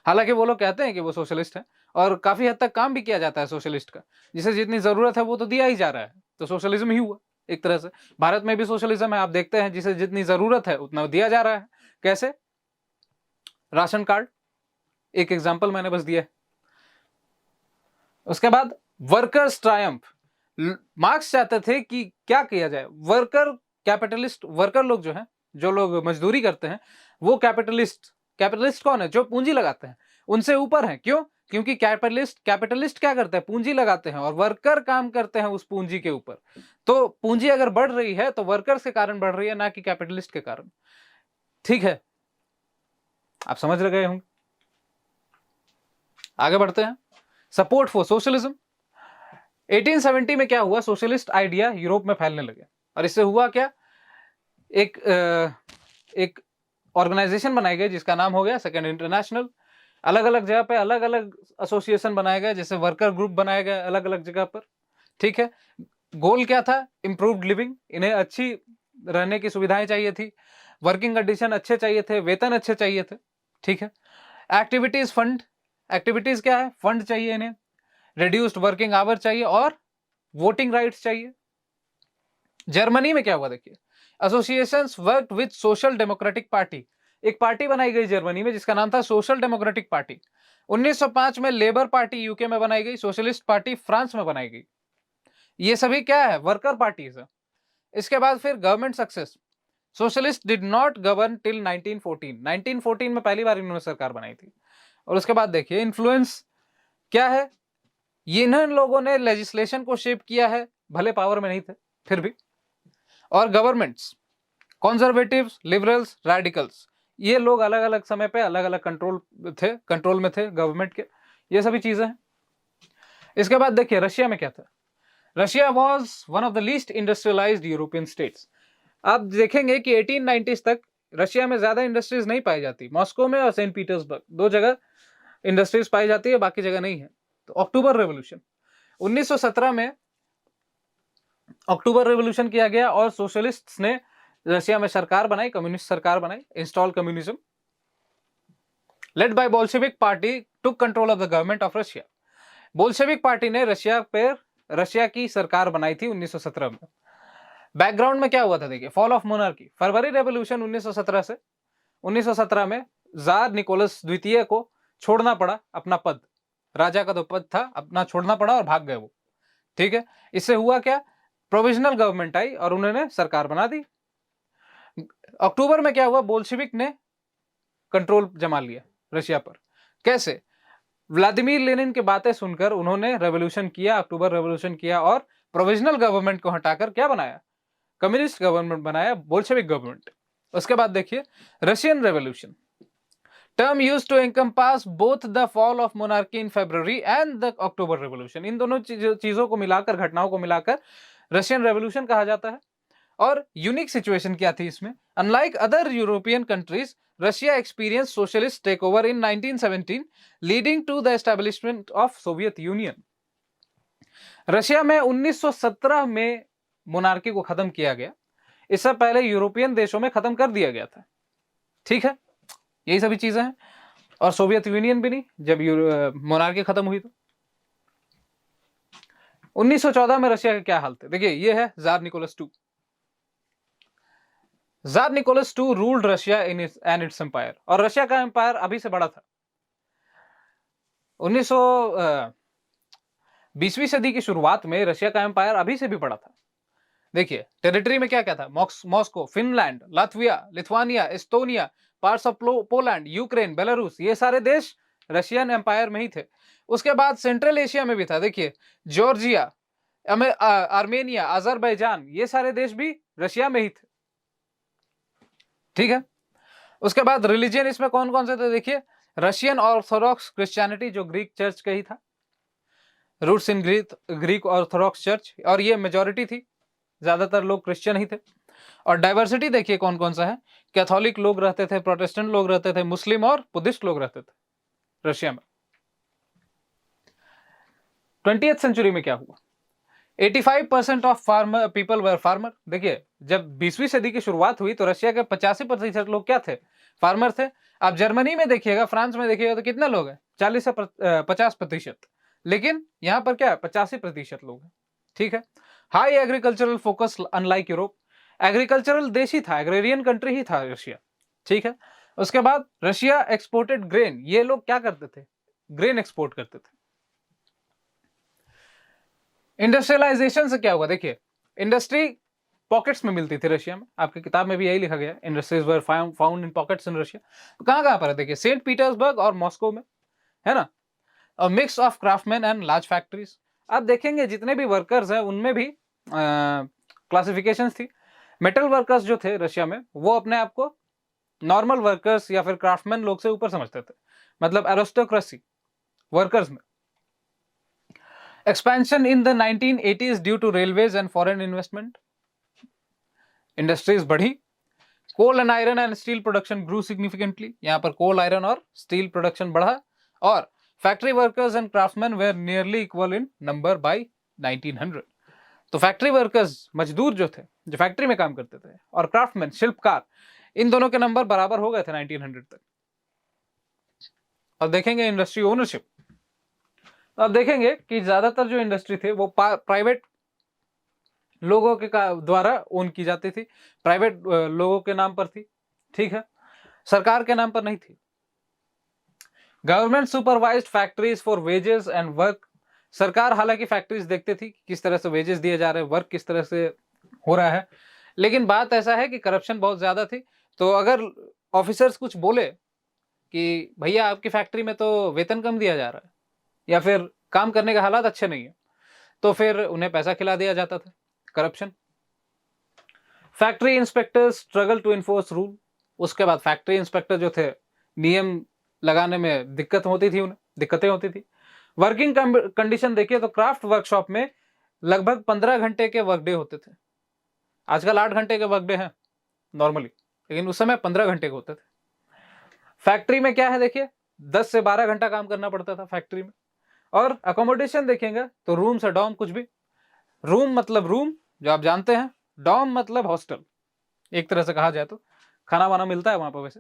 हालांकि वो लोग कहते हैं कि वो सोशलिस्ट है और काफी हद तक काम भी किया जाता है सोशलिस्ट का, जिसे जितनी जरूरत है वो तो दिया ही जा रहा है, तो सोशलिज्म ही हुआ एक तरह से। भारत में भी सोशलिज्म है, आप देखते हैं, जिसे जितनी जरूरत है उतना दिया जा रहा है। कैसे? राशन कार्ड एक एग्जाम्पल मैंने बस दिया है। उसके बाद वर्कर्स ट्रायम्फ, मार्क्स चाहते थे कि क्या किया जाए, वर्कर कैपिटलिस्ट, वर्कर लोग जो हैं, जो लोग मजदूरी करते हैं, वो कैपिटलिस्ट, कैपिटलिस्ट कौन है? जो पूंजी लगाते हैं, उनसे ऊपर है। क्यों? क्योंकि कैपिटलिस्ट क्या करते हैं? पूंजी लगाते हैं, और वर्कर काम करते हैं उस पूंजी के ऊपर। तो पूंजी अगर बढ़ रही है तो वर्कर्स के कारण बढ़ रही है, ना कि कैपिटलिस्ट के कारण, ठीक है। आप समझ गए होंगे। आगे बढ़ते हैं। सपोर्ट फॉर सोशलिज्म, 1870 में क्या हुआ, सोशलिस्ट आइडिया यूरोप में फैलने लगे, और इससे हुआ क्या, एक ऑर्गेनाइजेशन बनाई गई जिसका नाम हो गया सेकेंड इंटरनेशनल। अलग अलग जगह पे अलग अलग एसोसिएशन बनाए गए, जैसे वर्कर ग्रुप बनाए गए अलग अलग जगह पर, ठीक है। गोल क्या था? इंप्रूव्ड लिविंग, इन्हें अच्छी रहने की सुविधाएं चाहिए थी, वर्किंग कंडीशन अच्छे चाहिए थे, वेतन अच्छे चाहिए थे, ठीक है। एक्टिविटीज फंड, एक्टिविटीज क्या है? फंड चाहिए इन्हें, रिड्यूस्ड वर्किंग आवर चाहिए, और वोटिंग राइट्स चाहिए। जर्मनी में क्या हुआ देखिए, associations worked with social democratic party, एक पार्टी बनाई गई जर्मनी में जिसका नाम था सोशल डेमोक्रेटिक पार्टी। 1905 में लेबर पार्टी यूके में बनाई गई, सोशलिस्ट पार्टी फ्रांस में बनाई गई। ये सभी क्या है? वर्कर पार्टीज है। इसके बाद फिर government success, socialist did not govern till 1914, 1914 में पहली बार इन्होंने सरकार बनाई थी। और उसके बाद देखिए इन्फ्लुएंस क्या है, ये इन लोगों ने लेजिस्लेशन को शेप किया है, भले पावर में नहीं थे फिर भी। और गवर्नमेंट्स, कॉन्जर्वेटिव्स, लिबरल्स, रेडिकल्स, ये लोग अलग अलग समय पे अलग अलग कंट्रोल में थे गवर्नमेंट के, ये सभी चीजें हैं। इसके बाद देखिए रशिया में क्या था, Russia was one of the least industrialised European states. आप देखेंगे कि 1890s तक रशिया में ज्यादा इंडस्ट्रीज नहीं पाई जाती, मॉस्को में और सेंट पीटर्सबर्ग, दो जगह इंडस्ट्रीज पाई जाती है, बाकी जगह नहीं है। तो अक्टूबर रेवोल्यूशन 1917 में अक्टूबर रेवोल्यूशन किया गया, और सोशलिस्ट्स ने रशिया में सरकार बनाई, कम्युनिस्ट सरकार बनाई, install communism, led by Bolshevik party took control of the government of Russia. Bolshevik party ने रशिया की सरकार बनाई थी 1917 में। बैकग्राउंड में क्या हुआ था देखिए, fall of monarchy, February revolution 1917 से 1917 में जार निकोलस द्वितीय को छोड़ना पड़ा अपना पद, राजा का तो पद था, अपना छोड़ना पड़ा और भाग गए वो, ठीक है। इससे हुआ क्या, प्रोविजनल गवर्नमेंट आई और उन्होंने सरकार बना दी। अक्टूबर में क्या हुआ, बोल्शेविक ने कंट्रोल जमा लिया रशिया पर। कैसे? व्लादिमीर लेनिन की बातें सुनकर उन्होंने रेवोल्यूशन किया, अक्टूबर रेवोल्यूशन किया, और प्रोविजनल गवर्नमेंट को हटाकर क्या बनाया, कम्युनिस्ट गवर्नमेंट बनाया, बोल्शेविक गवर्नमेंट। उसके बाद देखिए Russian revolution, term used to encompass both the fall of monarchy in February and the October revolution. इन दोनों चीजों को मिलाकर, घटनाओं को मिलाकर रशियन रेवोल्यूशन कहा जाता है। और यूनिक सिचुएशन क्या थी इसमें, unlike other European countries, Russia experience socialist takeover in 1917 leading to the establishment of Soviet Union. Russia में 1917 में मोनार्की को खत्म किया गया, इससे पहले यूरोपियन देशों में खत्म कर दिया गया था, ठीक है। यही सभी चीजें हैं। और सोवियत यूनियन भी नहीं, जब मोनार्की खत्म हुई तो 1914 में रशिया का क्या हाल था देखिए, ये है Tsar Nicholas two. Tsar Nicholas two ruled Russia in its empire, और रशिया का एम्पायर अभी से बड़ा था। 20वीं सदी की शुरुआत में रशिया का एम्पायर अभी से भी बड़ा था। देखिए टेरिटरी में क्या क्या था, Moscow, Finland, Latvia, Lithuania, Estonia, parts of Poland, Ukraine, Belarus, ये सारे देश रशियन एम्पायर में ही थे। उसके बाद सेंट्रल एशिया में भी था, देखिए जॉर्जिया, आर्मेनिया, अजरबैजान, ये सारे देश भी रशिया में ही थे। ठीक है, उसके बाद रिलीजियन इसमें कौन कौन से थे, देखिए रशियन ऑर्थोडॉक्स क्रिश्चियनिटी जो ग्रीक चर्च का ही था, roots in Greek Orthodox church, और ये मेजोरिटी थी, ज्यादातर लोग क्रिश्चियन ही थे। और डाइवर्सिटी देखिए कौन कौन सा है, कैथोलिक लोग रहते थे, प्रोटेस्टेंट लोग रहते थे, मुस्लिम और बुद्धिस्ट लोग रहते थे रशिया में। 20th सेंचुरी में क्या हुआ, 85% of farmer people were farmer. देखिए जब 20वीं सदी की शुरुआत हुई तो रशिया के 85% लोग क्या थे, फार्मर थे। आप जर्मनी में देखिएगा, फ्रांस में देखिएगा तो कितने लोग हैं, 40 से 50%, लेकिन यहां पर क्या है, 85% लोग हैं। ठीक है, high agricultural focus unlike Europe, agricultural देश ही था, एग्रेरियन कंट्री ही था रशिया। ठीक है, उसके बाद रशिया एक्सपोर्टेड ग्रेन, ये लोग क्या करते थे, ग्रेन एक्सपोर्ट करते थे। इंडस्ट्रियलाइजेशन से क्या होगा, देखिए इंडस्ट्री पॉकेट्स में मिलती थी रशिया में, आपकी किताब में भी यही लिखा गया, industries were found in pockets in Russia. तो कहां कहां पर है, देखिए सेंट पीटर्सबर्ग और मॉस्को में, है ना। और mix of craftsman and large factories. आप देखेंगे जितने भी वर्कर्स हैं उनमें भी क्लासिफिकेशंस थी। मेटल वर्कर्स जो थे रशिया में, वो अपने आप को नॉर्मल वर्कर्स या फिर क्राफ्टमैन लोग से ऊपर समझते थे, मतलब एरिस्टोक्रेसी वर्कर्स में। Expansion in the 1980s due to railways and foreign investment, industries बढ़ी। Coal and iron and steel production grew significantly, यहां पर कोल, आयरन और स्टील प्रोडक्शन बढ़ा। और factory workers and craftsman were nearly equal in number by 1900। तो factory workers, मजदूर जो थे, जो फैक्ट्री में काम करते थे, और क्राफ्टमैन, शिल्पकार, इन दोनों के नंबर बराबर हो गए थे 1900 तक। और देखेंगे इंडस्ट्री ओनरशिप, अब देखेंगे कि ज्यादातर जो इंडस्ट्री थे वो प्राइवेट लोगों के द्वारा ओन की जाती थी, प्राइवेट लोगों के नाम पर थी। ठीक है, सरकार के नाम पर नहीं थी। Government supervised factories for wages and work, सरकार हालांकि फैक्ट्रीज देखती थी किस तरह से वेजेस दिए जा रहे हैं, वर्क किस तरह से हो रहा है, लेकिन बात ऐसा है कि करप्शन बहुत ज्यादा थी। तो अगर ऑफिसर्स कुछ बोले कि भैया आपकी फैक्ट्री में तो वेतन कम दिया जा रहा है या फिर काम करने के हालात अच्छे नहीं है, तो फिर उन्हें पैसा खिला दिया जाता था, corruption. Factory inspectors struggle to enforce rule, उसके बाद फैक्ट्री इंस्पेक्टर जो थे, नियम लगाने में दिक्कत होती थी, उन्हें दिक्कतें होती थी। वर्किंग कंडीशन देखिए तो क्राफ्ट वर्कशॉप में लगभग 15 घंटे के वर्कडे होते थे। आजकल 8 घंटे के वर्कडे हैं नॉर्मली, लेकिन उस समय 15 घंटे के होते थे। फैक्ट्री में क्या है, देखिए 10 से 12 घंटा काम करना पड़ता था फैक्ट्री में। और अकोमोडेशन देखेंगे तो रूम से डॉम कुछ भी, रूम मतलब रूम जो आप जानते हैं, डॉम मतलब हॉस्टल, एक तरह से कहा जाए तो खाना वाना मिलता है वहां पर वैसे।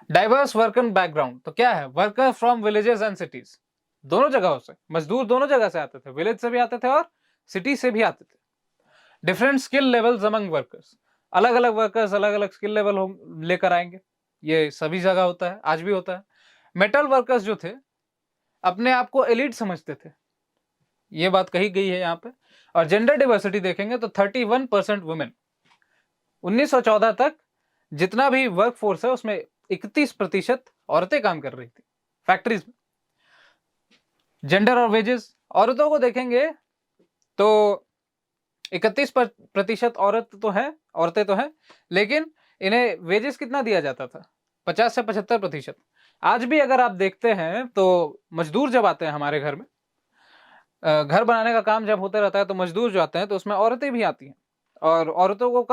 डाइवर्स वर्कर बैकग्राउंड, तो क्या है, worker from villages and cities, दोनों जगहों से मजदूर, दोनों जगह से आते थे, विलेज से भी आते थे और सिटी से भी आते थे। Different skill levels among workers, अलग अलग वर्कर्स अलग अलग स्किल लेवल लेकर आएंगे, ये सभी जगह होता है, आज भी होता है। मेटल वर्कर्स जो थे अपने आप को एलिट समझते थे, ये बात कही गई है यहाँ पे। और जेंडर डिवर्सिटी देखेंगे तो 31% वुमेन, 1914 तक जितना भी वर्क फोर्स है उसमें 31% औरतें काम कर रही थी फैक्ट्रीज में। जेंडर और वेजेस, औरतों को देखेंगे तो 31% औरतें तो हैं, लेकिन इन्हें वेजेस कितना दिया जाता था, 50 से 75%। आज भी अगर आप देखते हैं तो मजदूर जब आते हैं हमारे घर में, घर बनाने का काम जब होता रहता है तो मजदूर जो आते हैं तो उसमें औरतें भी आती हैं, और औरतों को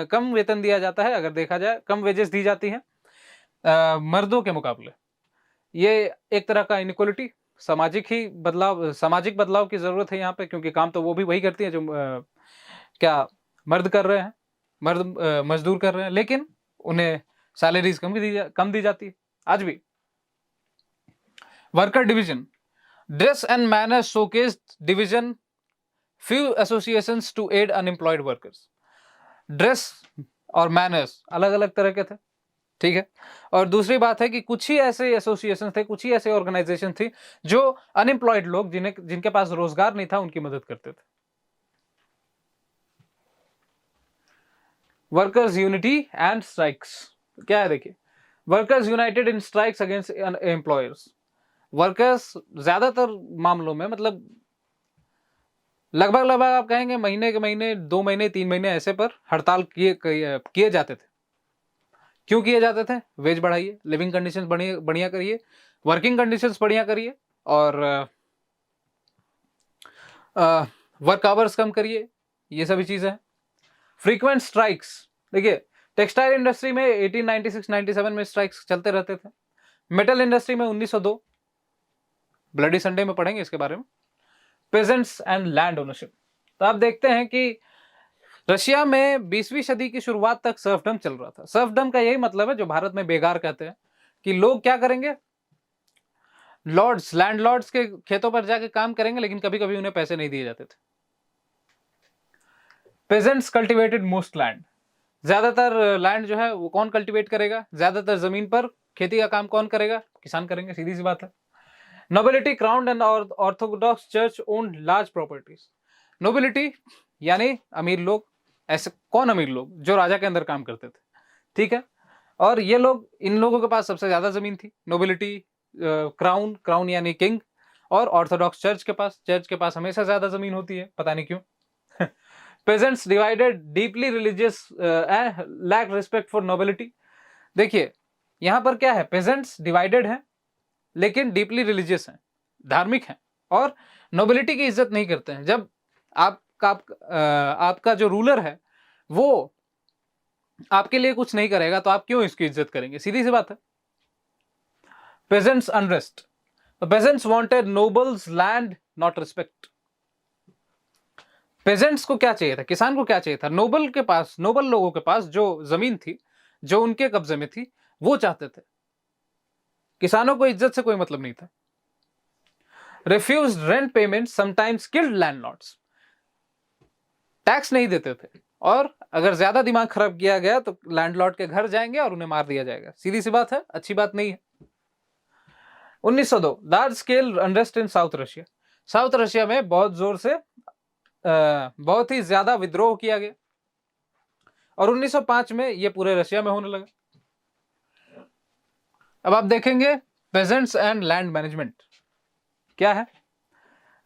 कम वेतन दिया जाता है, अगर देखा जाए कम वेजेस दी जाती हैं मर्दों के मुकाबले। ये एक तरह का इनइक्वालिटी, सामाजिक बदलाव की जरूरत है यहाँ पे, क्योंकि काम तो वो भी वही करती है जो क्या मर्द कर रहे हैं, मजदूर कर रहे हैं, लेकिन उन्हें सैलरीज कम दी जाती है आज भी। Worker division, dress and manners showcased division, few associations to aid unemployed workers. Dress और मैनर्स अलग अलग तरह के थे, ठीक है। और दूसरी बात है कि कुछ ही ऐसे एसोसिएशन थे, कुछ ही ऐसे ऑर्गेनाइजेशन थी जो अनएम्प्लॉयड लोग जिनके पास रोजगार नहीं था उनकी मदद करते थे। वर्कर्स यूनिटी एंड स्ट्राइक्स क्या है देखिए, वर्कर्स यूनाइटेड इन स्ट्राइक्स अगेंस्ट एम्प्लॉयर्स। वर्कर्स ज्यादातर मामलों में मतलब लगभग लगभग आप कहेंगे महीने के महीने, 2 महीने 3 महीने ऐसे पर हड़ताल किए जाते थे। क्यों किए जाते थे? वेज बढ़ाइए, लिविंग कंडीशंस बढ़िया करिए, वर्किंग कंडीशंस बढ़िया करिए, और वर्क आवर्स कम करिए, ये सभी चीजें। फ्रीक्वेंट स्ट्राइक्स देखिए, टेक्सटाइल इंडस्ट्री में 1896-97 में स्ट्राइक्स चलते रहते थे। मेटल इंडस्ट्री में 1902, ब्लडी संडे में पढ़ेंगे इसके बारे में। पेजेंट्स एंड लैंड ओनरशिप, तो आप देखते हैं कि रशिया में 20वीं सदी की शुरुआत तक सर्फडम चल रहा था। सर्फडम का यही मतलब है जो भारत में बेगार कहते हैं, कि लोग क्या करेंगे, लॉर्ड्स, लैंडलॉर्ड्स के खेतों पर जाके काम करेंगे, लेकिन कभी कभी उन्हें पैसे नहीं दिए जाते थे। पेजेंट्स कल्टिवेटेड मोस्ट लैंड, ज्यादातर लैंड जो है वो कौन कल्टिवेट करेगा, ज्यादातर जमीन पर खेती का काम कौन करेगा, किसान करेंगे, सीधी सी बात है। Nobility crown and Orthodox church owned large properties. Nobility यानी अमीर लोग, ऐसे कौन अमीर लोग, जो राजा के अंदर काम करते थे, ठीक है। और ये लोग, इन लोगों के पास सबसे ज्यादा जमीन थी। नोबिलिटी, क्राउन, क्राउन यानी किंग, और ऑर्थोडॉक्स चर्च के पास हमेशा ज्यादा जमीन होती है, पता नहीं क्यों। Peasants divided, deeply religious, lack respect for nobility. देखिए यहां पर क्या है, पेजेंट्स डिवाइडेड है लेकिन डीपली रिलीजियस हैं, धार्मिक हैं, और नोबिलिटी की इज्जत नहीं करते हैं। जब आपका जो रूलर है वो आपके लिए कुछ नहीं करेगा तो आप क्यों इसकी इज्जत करेंगे, सीधी सी बात है। Pageants unrest, pageants wanted nobles land not respect. Pageants को क्या चाहिए था, किसान को क्या चाहिए था, नोबल के पास, नोबल लोगों के पास जो जमीन थी, जो उनके कब्जे में थी, वो चाहते थे। किसानों को इज्जत से कोई मतलब नहीं था। Refuse rent payment, sometimes killed landlords, tax नहीं देते थे, और अगर ज्यादा दिमाग खराब किया गया तो लैंडलॉर्ड के घर जाएंगे और उन्हें मार दिया जाएगा, सीधी सी बात है, अच्छी बात नहीं है। 1902 लार्ज स्केल अनरेस्ट इन साउथ रशिया। साउथ रशिया में बहुत जोर से बहुत ही ज्यादा विद्रोह किया गया, और 1905 में ये पूरे रशिया में होने लगा। अब आप देखेंगे पेजेंट्स एंड लैंड मैनेजमेंट क्या है।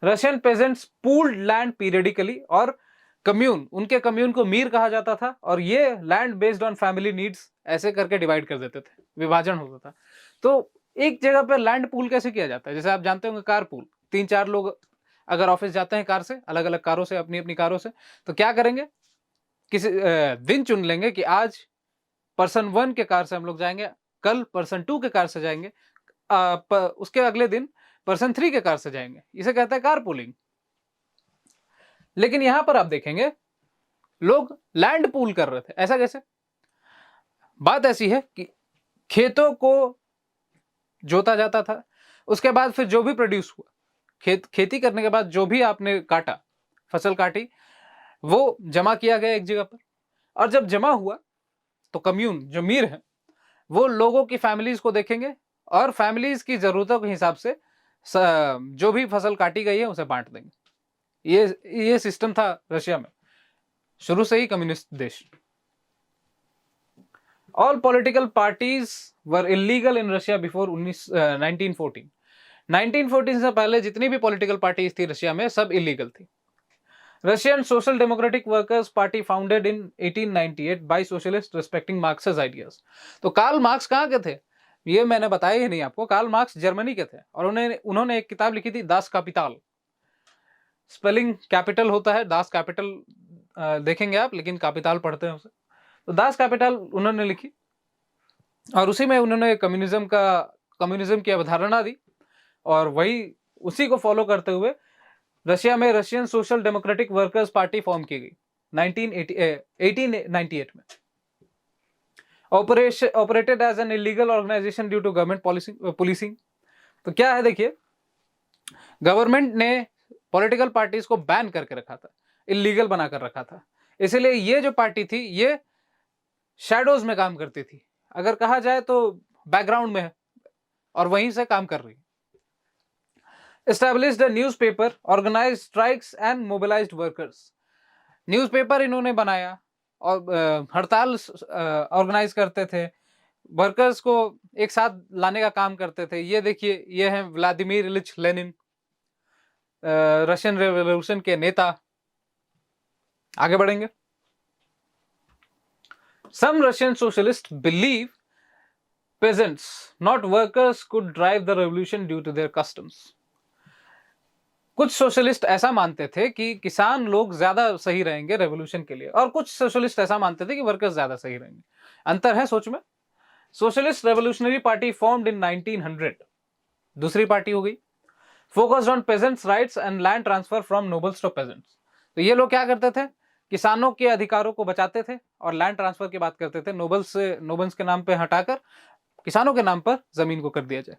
Russian pageants pooled land periodically, और कम्यून, उनके कम्यून को मीर कहा जाता था, और ये land based on family needs ऐसे करके डिवाइड कर देते थे, विभाजन होता था। तो एक जगह पर लैंड पूल कैसे किया जाता है, जैसे आप जानते होंगे कार पूल, 3-4 लोग अगर ऑफिस जाते हैं कार से, अलग अलग कारों से, अपनी अपनी कारों से, तो क्या करेंगे, किसी दिन चुन लेंगे कि आज पर्सन 1 के कार से हम लोग जाएंगे, कल पर्सन 2 के कार से जाएंगे, उसके अगले दिन पर्सन 3 के कार से जाएंगे, इसे कहता है कार पूलिंग। लेकिन यहां पर आप देखेंगे लोग लैंड पूल कर रहे थे, ऐसा कैसे? बात ऐसी है कि खेतों को जोता जाता था, उसके बाद फिर जो भी प्रोड्यूस हुआ, खेती करने के बाद जो भी आपने काटा, फसल काटी, वो जमा किया गया एक जगह पर, और जब जमा हुआ तो कम्यून, जो मीर है, वो लोगों की फैमिलीज को देखेंगे, और फैमिलीज की जरूरतों के हिसाब से जो भी फसल काटी गई है उसे बांट देंगे। ये सिस्टम था रशिया में, शुरू से ही कम्युनिस्ट देश। All political parties were illegal in Russia before 1914। 1914 से पहले जितनी भी पॉलिटिकल पार्टीज थी रशिया में, सब इलीगल थी। Russian Social Democratic Workers Party founded in 1898 by socialist respecting Marx's ideas. तो कार्ल मार्क्स कहाँ के थे, ये मैंने बताया ही नहीं आपको। कार्ल मार्क्स जर्मनी के थे, और उन्होंने एक किताब लिखी थी, दास कैपिटल। स्पेलिंग कैपिटल होता है, दास कैपिटल देखेंगे आप, लेकिन कैपिटल पढ़ते हैं उसे। तो दास कैपिटल उन्होंने लिखी, और उसी में उन्होंने कम्युनिज्म की अवधारणा दी, और वही उसी को फॉलो करते हुए रशिया में Russian Social Democratic Workers Party form की गई 1898 में। Operated as an illegal organisation due to government policing. तो क्या है देखिए, गवर्नमेंट ने पॉलिटिकल पार्टीज को बैन करके रखा था, इलीगल बनाकर रखा था, इसलिए ये जो पार्टी थी ये शैडोज में काम करती थी, अगर कहा जाए तो बैकग्राउंड में है और वहीं से काम कर रही है। Established a newspaper, organized strikes and mobilized workers. Newspaper इन्होंने बनाया और हड़ताल ऑर्गेनाइज करते थे, वर्कर्स को एक साथ लाने का काम करते थे। ये देखिए, ये हैं Vladimir Ilyich Lenin, Russian revolution के नेता। आगे बढ़ेंगे। Some Russian socialists believe peasants, not workers, could drive the revolution due to their customs. कुछ सोशलिस्ट ऐसा मानते थे कि किसान लोग ज्यादा सही रहेंगे रेवोल्यूशन के लिए, और कुछ सोशलिस्ट ऐसा मानते थे कि वर्कर्स ज्यादा सही रहेंगे। अंतर है सोच में। Socialist Revolutionary Party formed in 1900, दूसरी पार्टी हो गई। Focused on peasants rights and land transfer from nobles to peasants. तो ये लोग क्या करते थे, किसानों के अधिकारों को बचाते थे और लैंड ट्रांसफर की बात करते थे। नोबल्स के नाम पे हटाकर किसानों के नाम पर जमीन को कर दिया जाए।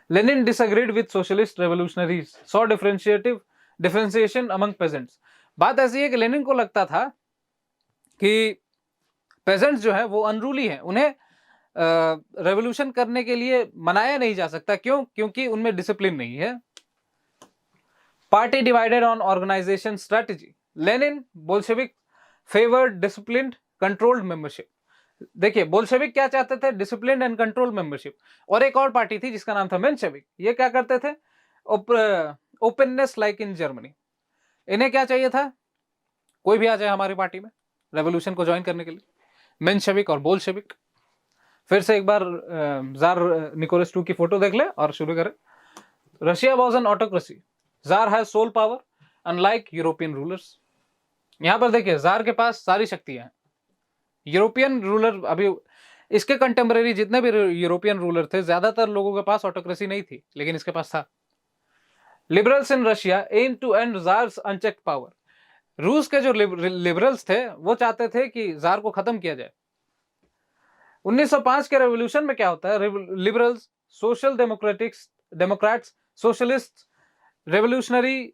Lenin disagreed with socialist revolutionaries, saw differentiation among peasants. बात ऐसी है कि लेनिन को लगता था कि पेजेंट्स जो है वो अनरूली हैं, उन्हें रेवोल्यूशन करने के लिए मनाया नहीं जा सकता। क्यों? क्योंकि उनमें डिसिप्लिन नहीं है। Party divided on organisation strategy. Lenin Bolshevik favoured disciplined controlled membership. देखिए, बोल्शेविक क्या चाहते थे? Discipline and control membership. और एक और पार्टी थी जिसका नाम था मेंशेविक। ये क्या करते थे? Openness like in Germany. इन्हें क्या चाहिए था? कोई भी आ जाए हमारी पार्टी में रेवोल्यूशन को ज्वाइन करने के लिए। मेंशेविक और बोल्शेविक। फिर से एक बार जार निकोलस II की फोटो देख ले और शुरू करें। Russia was an autocracy, Tsar has sole power unlike European rulers. यहां पर देखिए, जार के पास सारी शक्तियां हैं। यूरोपियन रूलर, अभी इसके कंटेम्परेरी जितने भी यूरोपियन रूलर थे, ज्यादातर लोगों के पास ऑटोक्रेसी नहीं थी, लेकिन इसके पास था। Liberals in Russia aim to end Tsar's unchecked power. रूस के जो लिबरल्स थे वो चाहते थे कि जार को खत्म किया जाए। 1905 के रेवोल्यूशन में क्या होता है? Liberals, social Democrats, socialist, revolutionary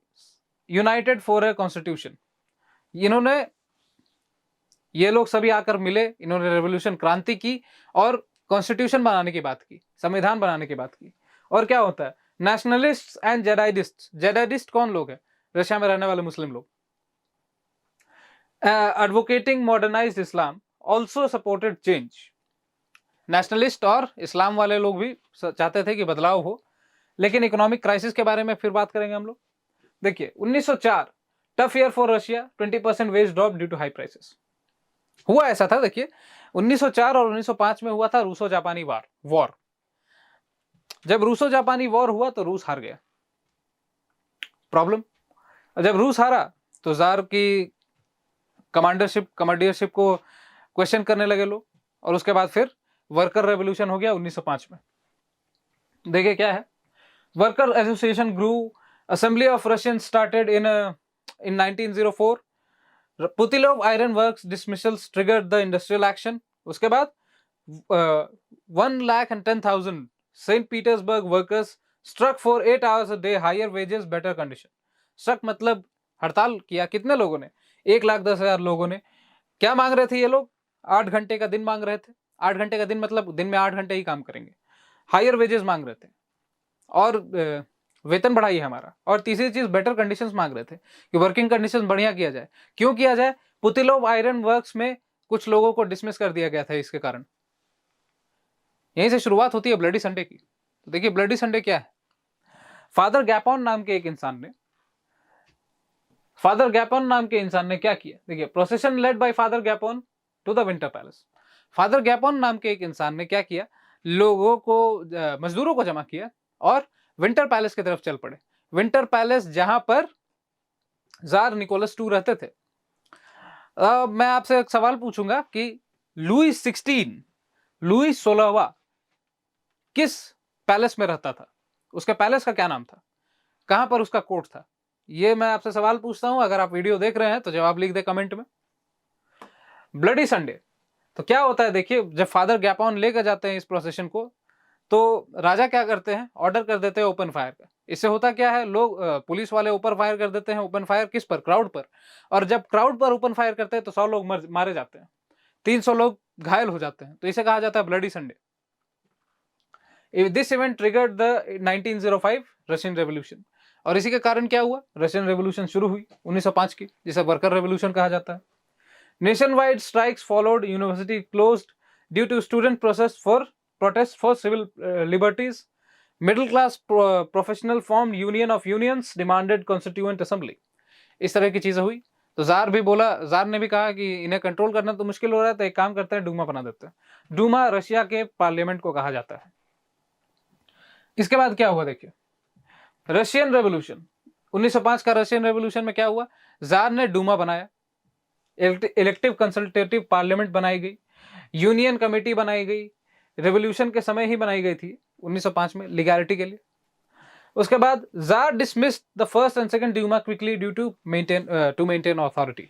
United for a constitution. ये लोग सभी आकर मिले, इन्होंने रेवोल्यूशन, क्रांति की और कॉन्स्टिट्यूशन बनाने की बात की, संविधान बनाने की बात की। और क्या होता है? Nationalist and जेडाइडिस्ट। जेडाइडिस्ट कौन लोग हैं? रशिया में रहने वाले मुस्लिम लोग। एडवोकेटिंग मॉडर्नाइज्ड इस्लाम, ऑल्सो सपोर्टेड चेंज। नेशनलिस्ट और इस्लाम वाले लोग भी चाहते थे कि बदलाव हो, लेकिन इकोनॉमिक क्राइसिस के बारे में फिर बात करेंगे हम लोग। देखिए, 1904 tough year for Russia, 20% wage drop due to high prices. हुआ ऐसा था, देखिए 1904 और 1905 में हुआ था रूसो जापानी वॉर। जब रूसो जापानी वॉर हुआ तो रूस हार गया। प्रॉब्लम, जब रूस हारा तो जार की कमांडरशिप को क्वेश्चन करने लगे लोग, और उसके बाद फिर वर्कर रेवोल्यूशन हो गया 1905 में। देखिए क्या है, worker association grew, assembly of Russian started in 1904। Putilov Iron Works dismissals triggered the industrial action. उसके बाद 1,10,000 Saint Petersburg workers struck for 8 hours a day, higher wages, better condition. Struck मतलब हड़ताल किया। कितने लोगों ने? 1,10,000 लोगों ने। क्या मांग रहे थे ये लोग? 8 घंटे का दिन मांग रहे थे। 8 घंटे का दिन मतलब दिन में 8 घंटे ही काम करेंगे। हायर वेजेस मांग रहे थे और वेतन बढ़ाइए हमारा। और तीसरी चीज, बेटर कंडीशंस मांग रहे थे कि वर्किंग कंडीशंस बढ़िया किया जाए। क्यों किया जाए? पुतिलोव आयरन वर्क्स में कुछ लोगों को डिसमिस कर दिया गया था इसके कारण। यहीं से शुरुआत होती है ब्लडी संडे की। तो देखिए, ब्लडी संडे क्या है? फादर गैपोन नाम के इंसान ने क्या किया? देखिए, procession led by Father Gapon to the Winter Palace. Father Gapon नाम के एक इंसान ने क्या किया? लोगों को, मजदूरों को जमा किया और विंटर पैलेस की तरफ चल पड़े। विंटर पैलेस जहां पर जार निकोलस II रहते थे। मैं आपसे एक सवाल पूछूंगा कि लुई 16वां किस पैलेस में रहता था? उसके पैलेस का क्या नाम था? कहां पर उसका कोर्ट था? ये मैं आपसे सवाल पूछता हूं। अगर आप वीडियो देख रहे हैं तो जवाब लिख दे कमेंट में। ब्लडी संडे तो क्या होता है? देखिए, जब फादर गैपोन लेकर जाते हैं इस प्रोसेशन को, तो राजा क्या करते हैं? ऑर्डर कर देते हैं ओपन फायर का। इससे होता क्या है? लोग, पुलिस वाले ऊपर फायर कर देते हैं। ओपन फायर किस पर? क्राउड पर। और जब क्राउड पर ओपन फायर करते हैं तो 100 लोग मारे जाते हैं। 300 लोग घायल हो जाते हैं, तो इसे कहा जाता है bloody Sunday. This event triggered the 1905 Russian revolution, और इसी के कारण क्या हुआ, रशियन रेवोल्यूशन शुरू हुई 1905 की, जिसे वर्कर रेवोल्यूशन कहा जाता है। Nationwide strikes followed, university closed due to student protest for civil liberties, middle class professional form union of unions, demanded constituent assembly. इस तरह की चीजें हुई, तो जार ने भी कहा कि इन्हें कंट्रोल करना तो मुश्किल हो रहा है, तो एक काम करते हैं, डूमा बना देते हैं। डूमा रशिया के पार्लियामेंट को कहा जाता है। इसके बाद क्या हुआ देखिए, रशियन रेवोल्यूशन 1905 का रशियन रेवोल्यूशन में क्या हुआ, जार ने डूमा बनाया, इलेक्टिव कंसल्टेटिव पार्लियामेंट बनाई गई, यूनियन कमेटी बनाई गई, रेवोल्यूशन के समय ही बनाई गई थी 1905 में लीगैलिटी के लिए। उसके बाद Tsar dismissed the first and second Duma quickly due to maintain authority.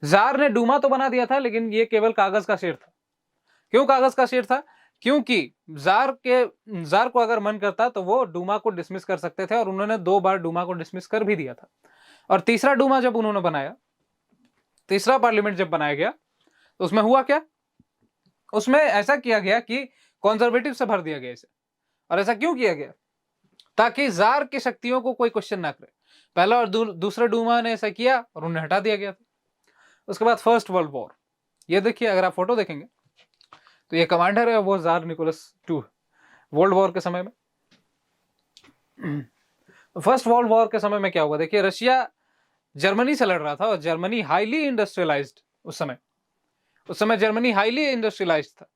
Tsar ने डूमा तो बना दिया था, लेकिन ये केवल कागज का शेर था। क्यों कागज का शेर था, क्योंकि जार को अगर मन करता तो वो डूमा को डिसमिस कर सकते थे, और उन्होंने 2 बार डूमा को डिसमिस कर भी दिया था। और तीसरा डूमा जब उन्होंने बनाया, तीसरा पार्लियामेंट जब बनाया गया, तो उसमें हुआ क्या, उसमें ऐसा किया गया कि कंजर्वेटिव से भर दिया गया इसे। और ऐसा क्यों किया गया, ताकि जार की शक्तियों को कोई क्वेश्चन ना करे। पहला और दूसरा डूमा ने ऐसा किया और उन्हें हटा दिया गया था। उसके बाद फर्स्ट वर्ल्ड वॉर, ये देखिए, अगर आप फोटो देखेंगे तो ये कमांडर है, वो Tsar Nicholas II world war के समय में। फर्स्ट वर्ल्ड वॉर के समय में क्या हुआ देखिए, रशिया जर्मनी से लड़ रहा था, और जर्मनी हाईली इंडस्ट्रियलाइज्ड, उस समय जर्मनी हाईली इंडस्ट्रियलाइज्ड था।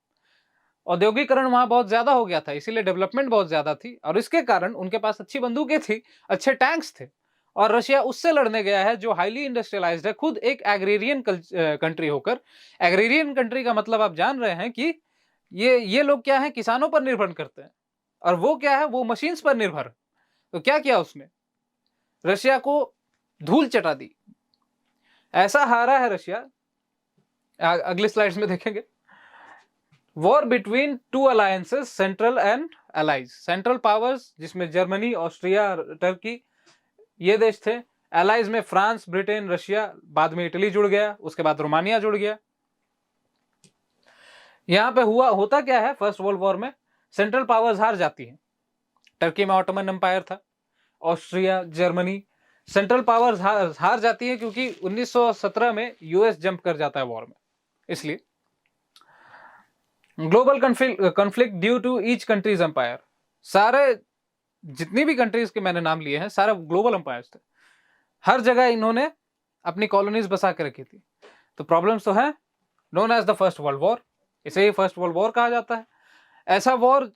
औद्योगिकरण वहां बहुत ज्यादा हो गया था, इसीलिए डेवलपमेंट बहुत ज्यादा थी, और इसके कारण उनके पास अच्छी बंदूकें थी, अच्छे टैंक्स थे। और रशिया उससे लड़ने गया है जो हाईली इंडस्ट्रियलाइज्ड है, खुद एक एग्रेरियन कंट्री होकर। एग्रेरियन कंट्री का मतलब आप जान रहे हैं कि ये लोग क्या है, किसानों पर निर्भर करते हैं, और वो क्या है, वो मशीन्स पर निर्भर। तो क्या किया उसने, रशिया को धूल चटा दी। ऐसा हारा है रशिया, अगली स्लाइड्स में देखेंगे। War between 2 alliances, central and allies. Central powers जिसमें जर्मनी, ऑस्ट्रिया, टर्की, ये देश थे। एलाइज में फ्रांस, ब्रिटेन, रशिया, बाद में इटली जुड़ गया, उसके बाद रोमानिया जुड़ गया। यहां पे होता क्या है, फर्स्ट वर्ल्ड वॉर में सेंट्रल पावर्स हार जाती हैं। टर्की में ऑटोमन एम्पायर था, ऑस्ट्रिया, जर्मनी, सेंट्रल पावर्स हार जाती है, क्योंकि 1917 में यूएस जंप कर जाता है वॉर में, इसलिए। Global conflict due to each countries empire. सारे जितनी भी कंट्रीज के मैंने नाम लिए हैं, सारे ग्लोबल एम्पायर्स थे। हर जगह इन्होंने अपनी कॉलोनीज बसा के रखी थी। तो प्रॉब्लम्स तो है, known as the first world war, इसे ही फर्स्ट वर्ल्ड वॉर कहा जाता है। ऐसा वॉर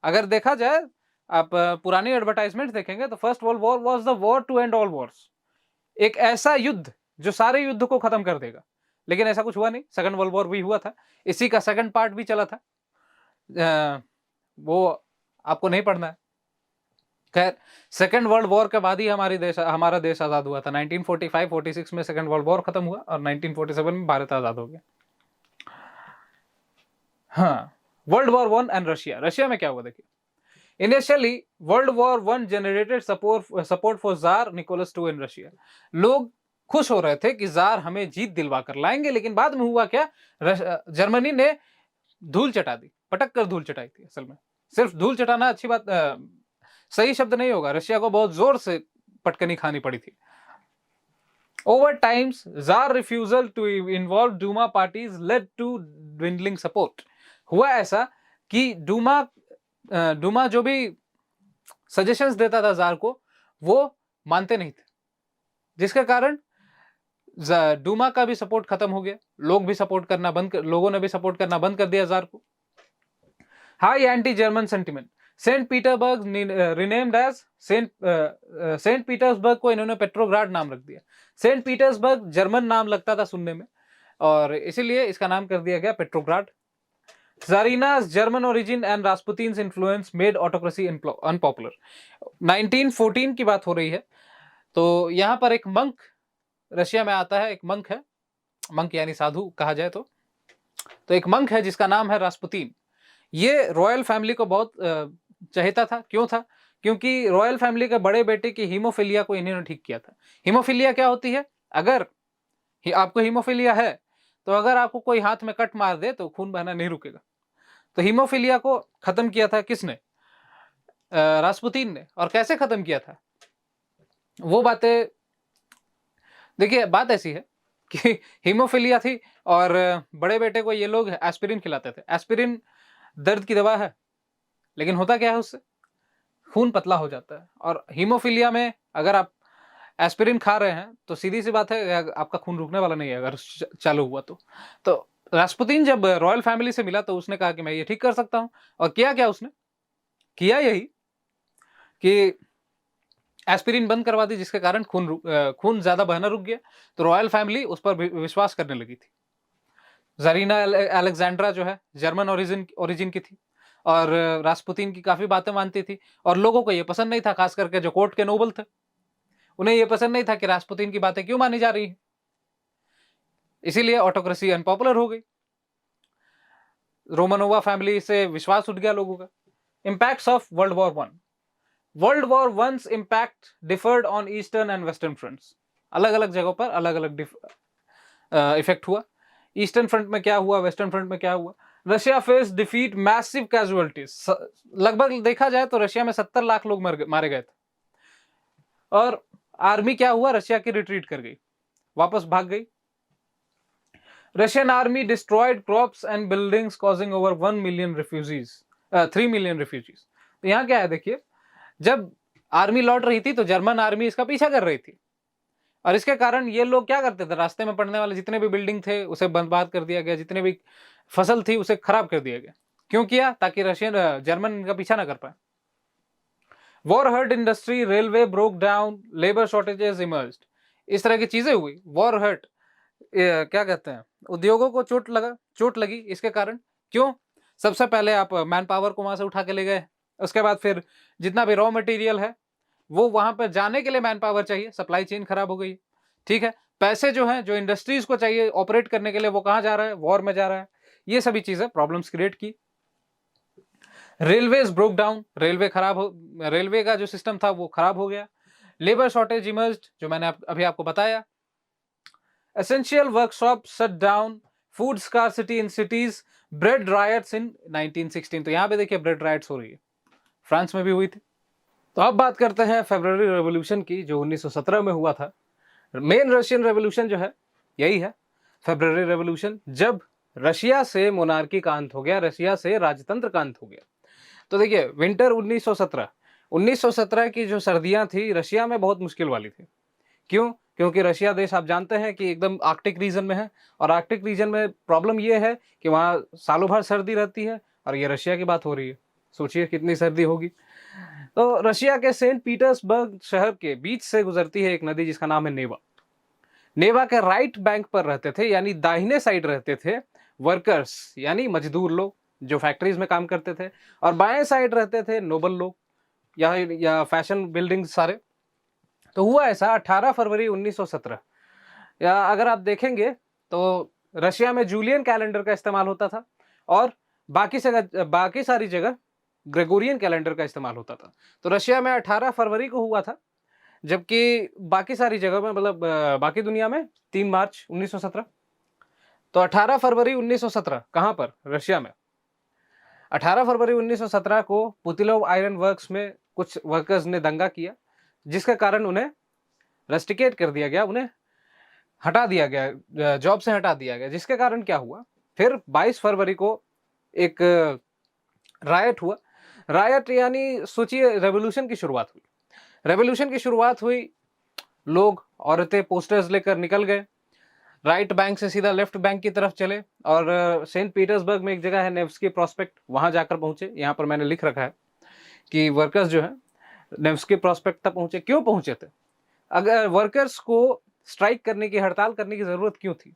अगर देखा जाए, आप पुरानी एडवर्टाइजमेंट देखेंगे, तो first world war was the war to end all wars, एक ऐसा युद्ध जो सारे युद्ध को खत्म कर देगा। लेकिन ऐसा कुछ हुआ नहीं। सेकंड वर्ल्ड वॉर भी हुआ था, इसी का सेकंड पार्ट भी चला था, वो आपको नहीं पढ़ना है। खैर, सेकंड वर्ल्ड वॉर के बाद ही हमारा देश आजाद हुआ था। 1945-46 में सेकंड वर्ल्ड वॉर खत्म हुआ, और 1947 में भारत आजाद हो गया। हाँ, वर्ल्ड वॉर 1 एंड रशिया में क्या हुआ देखिए। Initially world war 1 generated support for Tsar Nicholas II in Russia. लोग खुश हो रहे थे कि जार हमें जीत दिलवा कर लाएंगे, लेकिन बाद में हुआ क्या, जर्मनी ने धूल चटा दी, पटक कर धूल चटाई थी। असल में सिर्फ धूल चटाना अच्छी बात, सही शब्द नहीं होगा, रशिया को बहुत जोर से पटकनी खानी पड़ी थी। Over times Tsar refusal to involve Duma parties led to dwindling support. हुआ ऐसा कि डूमा जो भी सजेशंस देता था जार को, वो मानते नहीं थे, जिसके कारण डूमा का भी सपोर्ट खत्म हो गया। लोगों ने भी सपोर्ट करना बंद कर दिया जार को। High anti German sentiment, Saint Petersburg renamed as Saint Petersburg को इन्होंने पेट्रोग्राड नाम रख दिया। सेंट पीटर्सबर्ग जर्मन नाम लगता था सुनने में, और इसीलिए इसका नाम कर दिया गया Petrograd. Tsarina's German origin and Rasputin's influence made autocracy unpopular। 1914 की बात हो रही है, तो यहाँ पर एक मंक रशिया में आता है। एक मंक है, मंक यानी साधु कहा जाए तो एक मंक है जिसका नाम है रास्पुतीन। ये रॉयल फैमिली को बहुत चाहता था। क्यों था? क्योंकि रॉयल फैमिली के बड़े बेटे की हीमोफीलिया को इन्होंने ठीक किया था। हीमोफीलिया क्या होती है? अगर आपको हीमोफीलिया है तो अगर आपको कोई हाथ में कट मार दे तो खून बहना नहीं रुकेगा। तो हीमोफीलिया को खत्म किया था किसने? रास्पुतीन ने। और कैसे खत्म किया था? वो बातें देखिए, बात ऐसी है कि हीमोफीलिया थी और बड़े बेटे को ये लोग एस्पिरिन खिलाते थे। एस्पिरिन दर्द की दवा है, लेकिन होता क्या है उससे? खून पतला हो जाता है। और हीमोफीलिया में अगर आप एस्पिरिन खा रहे हैं तो सीधी सी बात है, आपका खून रुकने वाला नहीं है अगर चालू हुआ तो रास्पुतीन जब रॉयल फैमिली से मिला तो उसने कहा कि मैं ये ठीक कर सकता हूं। और किया क्या उसने? किया यही कि एस्पिरिन बंद करवा दी, जिसके कारण खून ज्यादा बहना रुक गया। तो रॉयल फैमिली उस पर विश्वास करने लगी थी। जरीना अलेक्जेंड्रा जो है जर्मन ओरिजिन की थी और रास्पुतीन की काफी बातें मानती थी। और लोगों को यह पसंद नहीं था, खास करके जो कोर्ट के नोबल थे, उन्हें यह पसंद नहीं था कि रास्पुतीन की बातें क्यों मानी जा रही है। इसीलिए ऑटोक्रेसी अनपॉपुलर हो गई। रोमानोवा फैमिली से विश्वास उठ गया लोगों का। Impacts of world war one impact deferred on eastern and western fronts. अलग अलग जगहों पर अलग अलग इफेक्ट हुआ। ईस्टर्न फ्रंट में क्या हुआ, वेस्टर्न फ्रंट में क्या हुआ? Russia face defeat massive casualties. लगभग देखा जाए तो रशिया में 70 लाख लोग मारे गए थे। और आर्मी क्या हुआ? रशिया की रिट्रीट कर गई, वापस भाग गई। Russian army destroyed crops and buildings causing over 1 million refugees 3 million refugees. तो यहाँ क्या है देखिए, जब आर्मी लौट रही थी तो जर्मन आर्मी इसका पीछा कर रही थी। और इसके कारण ये लोग क्या करते थे, रास्ते में पड़ने वाले जितने भी बिल्डिंग थे उसे बर्बाद कर दिया गया, जितने भी फसल थी उसे खराब कर दिया गया। क्यों किया? ताकि जर्मन इनका पीछा ना कर पाए। War hurt industry, railway broke down, labour shortages emerged. इस तरह की चीजें हुई। वॉर हर्ट, क्या कहते हैं, उद्योगों को चोट लगी इसके कारण। क्यों? सबसे पहले आप मैन पावर को वहां से उठा के ले गए, उसके बाद फिर जितना भी रॉ मटेरियल है वो वहां पर जाने के लिए मैन पावर चाहिए, सप्लाई चेन खराब हो गई। ठीक है, पैसे जो हैं, जो इंडस्ट्रीज को चाहिए ऑपरेट करने के लिए, वो कहां जा रहा है? वॉर में जा रहा है। ये सभी चीजें प्रॉब्लम्स क्रिएट की। रेलवेज ब्रोक डाउन, रेलवे का जो सिस्टम था वो खराब हो गया। लेबर शॉर्टेज इमर्ज्ड, जो मैंने अभी आपको बताया। Essential workshop shut down, food scarcity in cities, bread riots in 1916। तो यहां पे देखिए ब्रेड रायट्स हो रही है, फ्रांस में भी हुई थी। तो अब बात करते हैं फेब्रुअरी रेवोल्यूशन की, जो 1917 में हुआ था। मेन रशियन रेवोल्यूशन जो है यही है, फेब्रुअरी रेवोल्यूशन, जब रशिया से मोनार्की का अंत हो गया, रशिया से राजतंत्र का अंत हो गया। तो देखिए, विंटर 1917 की जो सर्दियां थी रशिया में बहुत मुश्किल वाली थी। क्यों? क्योंकि रशिया देश आप जानते हैं कि एकदम आर्कटिक रीजन में है। और आर्कटिक रीजन में प्रॉब्लम यह है कि वहां सालों भर सर्दी रहती है। और ये रशिया की बात हो रही है, सोचिए कितनी सर्दी होगी। तो रशिया के सेंट पीटर्सबर्ग शहर के बीच से गुजरती है एक नदी जिसका नाम है नेवा। नेवा के राइट बैंक पर रहते थे, यानी दाहिने साइड रहते थे वर्कर्स, यानी मजदूर लोग जो फैक्ट्रीज में काम करते थे। और बाएं साइड रहते थे नोबल लोग या फैशन बिल्डिंग सारे। तो हुआ ऐसा 18 फरवरी 1917, या अगर आप देखेंगे तो रशिया में जूलियन कैलेंडर का इस्तेमाल होता था और बाकी सारी जगह ग्रेगोरियन कैलेंडर का इस्तेमाल होता था। तो रशिया में 18 फरवरी को हुआ था, जबकि बाकी सारी जगह में, मतलब बाकी दुनिया में 3 मार्च 1917। तो 18 फरवरी 1917 कहां पर? रशिया में। 18 फरवरी 1917 को पुतिलोव आयरन वर्क्स में कुछ वर्कर्स ने दंगा किया, जिसके कारण उन्हें रस्टिकेट कर दिया गया, उन्हें हटा दिया गया, जॉब से हटा दिया गया। जिसके कारण क्या हुआ, फिर 22 फरवरी को एक रायट हुआ। रायट यानी सोचिए रेवोल्यूशन की शुरुआत हुई। रेवोल्यूशन की शुरुआत हुई, लोग औरतें पोस्टर्स लेकर निकल गए, राइट बैंक से सीधा लेफ्ट बैंक की तरफ चले और सेंट पीटर्सबर्ग में एक जगह है नेव्स्की प्रॉस्पेक्ट, वहां जाकर पहुंचे। यहाँ पर मैंने लिख रखा है कि वर्कर्स जो है नेव्स्की प्रॉस्पेक्ट तक पहुंचे। क्यों पहुंचे थे? अगर वर्कर्स को स्ट्राइक करने की, हड़ताल करने की जरूरत क्यों थी?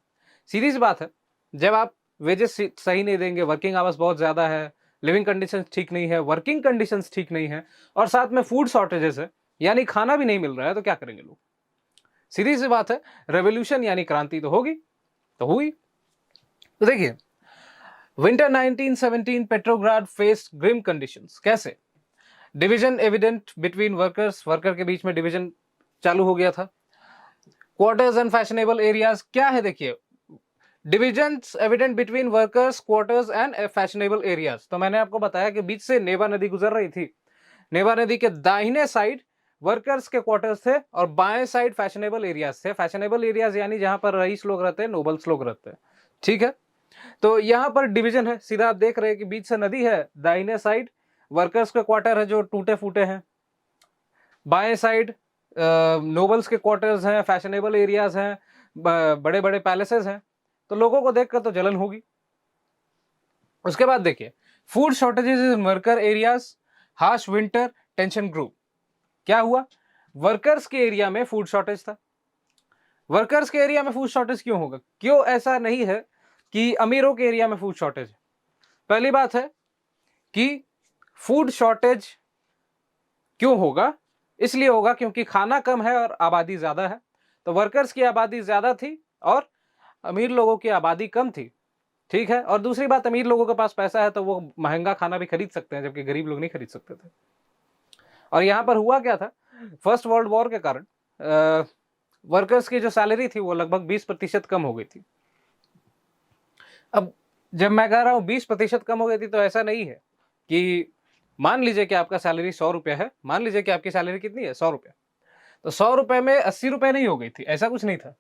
सीधी सी बात है, जब आप वेजेस सही नहीं देंगे, वर्किंग आवर्स बहुत ज्यादा है, लिविंग कंडीशंस ठीक नहीं है, वर्किंग कंडीशंस ठीक नहीं है, और साथ में फूड शॉर्टेजेस है, यानी खाना भी नहीं मिल रहा है, तो क्या करेंगे लोग? सीधी सी बात है, रेवोल्यूशन यानी क्रांति तो होगी, तो हुई। तो देखिए, winter 1917 Petrograd faced grim conditions. कैसे? Division evident between workers, worker के बीच में डिवीजन चालू हो गया था। क्वार्टर्स एंड फैशनेबल एरियाज क्या है देखिए, divisions evident between workers quarters and fashionable areas. तो मैंने आपको बताया कि बीच से नेवा नदी गुजर रही थी। नेवा नदी के दाहिने साइड वर्कर्स के क्वार्टर्स थे और बाएं साइड फैशनेबल एरियाज थे। फैशनेबल एरियाज यानी जहां पर रईस लोग रहते हैं, नोबल्स लोग रहते हैं, ठीक है। तो यहां पर डिवीजन है, सीधा आप देख रहे हैं कि बीच से नदी है, दाहिने साइड वर्कर्स के क्वार्टर है जो टूटे फूटे हैं, बाएं साइड नोबल्स के क्वार्टर्स हैं, फैशनेबल एरियाज हैं, बड़े बड़े पैलेसेस हैं। तो लोगों को देखकर तो जलन होगी। उसके बाद देखिए, food shortages in worker areas, harsh winter, tension grew. क्या हुआ? वर्कर्स के एरिया में फूड शॉर्टेज था। वर्कर्स के एरिया में फूड शॉर्टेज क्यों होगा? क्यों ऐसा नहीं है कि अमीरों के एरिया में फूड शॉर्टेज है? पहली बात है कि फूड शॉर्टेज क्यों होगा? इसलिए होगा क्योंकि खाना कम है और आबादी ज्यादा है। तो वर्कर्स की आबादी ज्यादा थी और अमीर लोगों की आबादी कम थी, ठीक है। और दूसरी बात, अमीर लोगों के पास पैसा है तो वो महंगा खाना भी खरीद सकते हैं, जबकि गरीब लोग नहीं खरीद सकते थे। और यहां पर हुआ क्या था, फर्स्ट वर्ल्ड वॉर के कारण वर्कर्स की जो सैलरी थी वो लगभग 20% कम हो गई थी। अब जब मैं कह रहा हूं 20% कम हो गई थी, तो ऐसा नहीं है कि मान लीजिए कि आपका सैलरी 100 रुपया है, मान लीजिए कि आपकी सैलरी कितनी है, 100 रुपया, तो 100 रुपए में 80 रुपए नहीं हो गई थी, ऐसा कुछ नहीं था।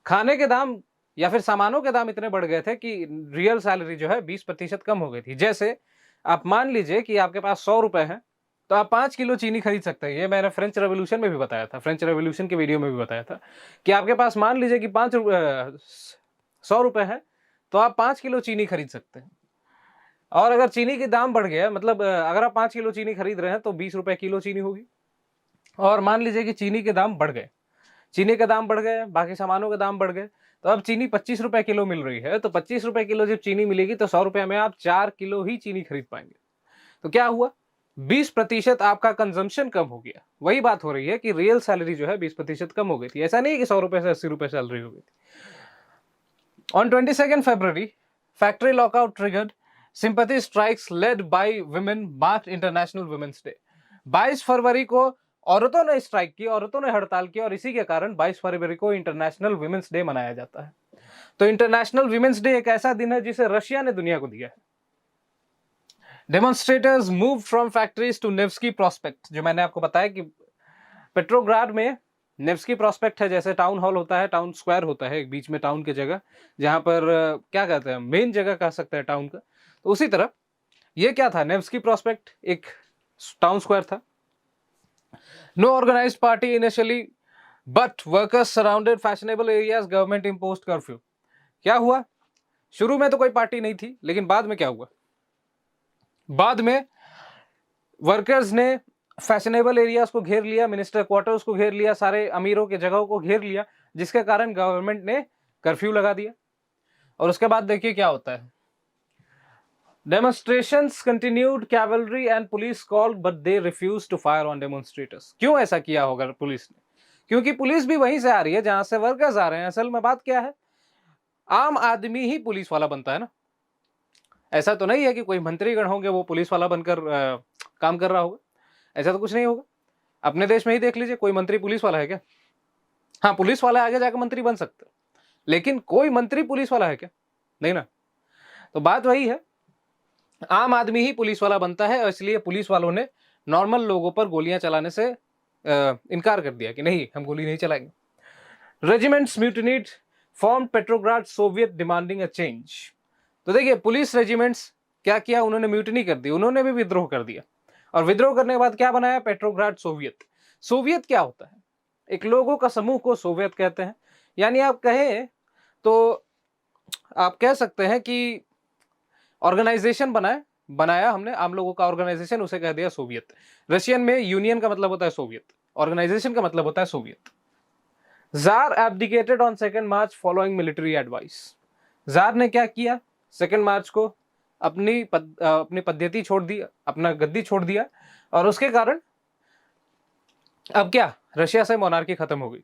खाने के दाम या फिर सामानों के दाम इतने बढ़ गए थे कि रियल सैलरी जो है 20% कम हो गई थी। जैसे आप मान लीजिए कि आपके पास 100 रुपए हैं, तो आप 5 किलो चीनी खरीद सकते हैं। ये मैंने फ्रेंच रेवोल्यूशन में भी बताया था, फ्रेंच रेवोल्यूशन के वीडियो में भी बताया था कि आपके पास मान लीजिए कि 100 रुपए है, तो आप 5 किलो चीनी खरीद सकते हैं। और अगर चीनी के दाम बढ़ गया, मतलब अगर आप 5 किलो चीनी खरीद रहे हैं तो 20 रुपए किलो चीनी होगी। और मान लीजिए कि चीनी के दाम बढ़ गए, चीनी के दाम बढ़ गए, बाकी सामानों के दाम बढ़ गए, तो अब चीनी 25 रुपए किलो मिल रही है। तो 25 रुपए किलो जब चीनी मिलेगी तो 100 रुपए में आप 4 किलो ही चीनी खरीद पाएंगे। तो क्या हुआ? 20% आपका कंजम्पशन कम हो गया। वही बात हो रही है कि रियल सैलरी जो है 20% कम हो गई थी। ऐसा नहीं कि 100 रुपए से 80 रुपए सैलरी हो गई थी। On 22nd February, factory lockout triggered, sympathy strikes led by women marked International Women's Day। 22 फरवरी को औरतों ने स्ट्राइक की, औरतों ने हड़ताल की, और इसी के कारण 22 फरवरी को इंटरनेशनल वुमेन्स डे मनाया जाता है। तो इंटरनेशनल वुमेन्स डे एक ऐसा दिन है जिसे रशिया ने दुनिया को दिया है। Demonstrators move from factories to Nevsky Prospect. जो मैंने आपको बताया कि पेट्रोग्राड में नेव्स्की प्रॉस्पेक्ट है, जैसे टाउन हॉल होता है, टाउन स्क्वायर होता है एक बीच में टाउन की जगह, जहां पर क्या कहते हैं, मेन जगह कह सकते हैं टाउन का। तो उसी तरह ये क्या था, नेव्स्की प्रॉस्पेक्ट एक टाउन स्क्वायर था। No organised party initially but workers surrounded fashionable areas, government imposed curfew. क्या हुआ? शुरू में तो कोई पार्टी नहीं थी, लेकिन बाद में क्या हुआ? बाद में वर्कर्स ने फैशनेबल एरियाज को घेर लिया, मिनिस्टर क्वार्टर्स को घेर लिया, सारे अमीरों के जगहों को घेर लिया, जिसके कारण गवर्नमेंट ने कर्फ्यू लगा दिया। और उसके बाद देखिए क्या होता है। Demonstrations continued, cavalry and police called but they refuse to fire on demonstrators. क्यों ऐसा किया होगा पुलिस ने? क्योंकि पुलिस भी वहीं से आ रही है जहां से वर्कर्स आ रहे हैं। असल में बात क्या है, आम आदमी ही पुलिस वाला बनता है ना। ऐसा तो नहीं है कि कोई मंत्रीगण होंगे वो पुलिस वाला बनकर काम कर रहा होगा, ऐसा तो कुछ नहीं होगा। अपने देश में ही देख लीजिए, कोई मंत्री पुलिस वाला है क्या? हाँ, पुलिस वाला आगे जाकर मंत्री बन सकते, लेकिन कोई मंत्री पुलिस वाला है क्या? नहीं ना। तो बात वही है, आम आदमी ही पुलिस वाला बनता है, और इसलिए पुलिस वालों ने नॉर्मल लोगों पर गोलियां चलाने से इनकार कर दिया कि नहीं, हम गोली नहीं चलाएंगे। Regiments mutinied, form Petrograd Soviet demanding a change. तो देखिए, पुलिस रेजिमेंट्स क्या किया, उन्होंने म्यूटिनी कर दी, उन्होंने भी विद्रोह कर दिया। और विद्रोह करने के बाद क्या बनाया? Petrograd Soviet. सोवियत क्या होता है? एक लोगों का समूह को सोवियत कहते हैं। यानी आप कहें तो आप कह सकते हैं कि ऑर्गेनाइजेशन बनाया हमने आम लोगों का ऑर्गेनाइजेशन, उसे कह दिया सोवियत। रशियन में यूनियन का मतलब होता है सोवियत, ऑर्गेनाइजेशन का मतलब होता है Soviet. Jar abdicated on 2 March following military advice. Jar ने क्या किया? 2 मार्च को अपनी पद्धति छोड़ दी, अपना गद्दी छोड़ दिया, और उसके कारण अब क्या, रशिया से मोनार्की खत्म हो गई।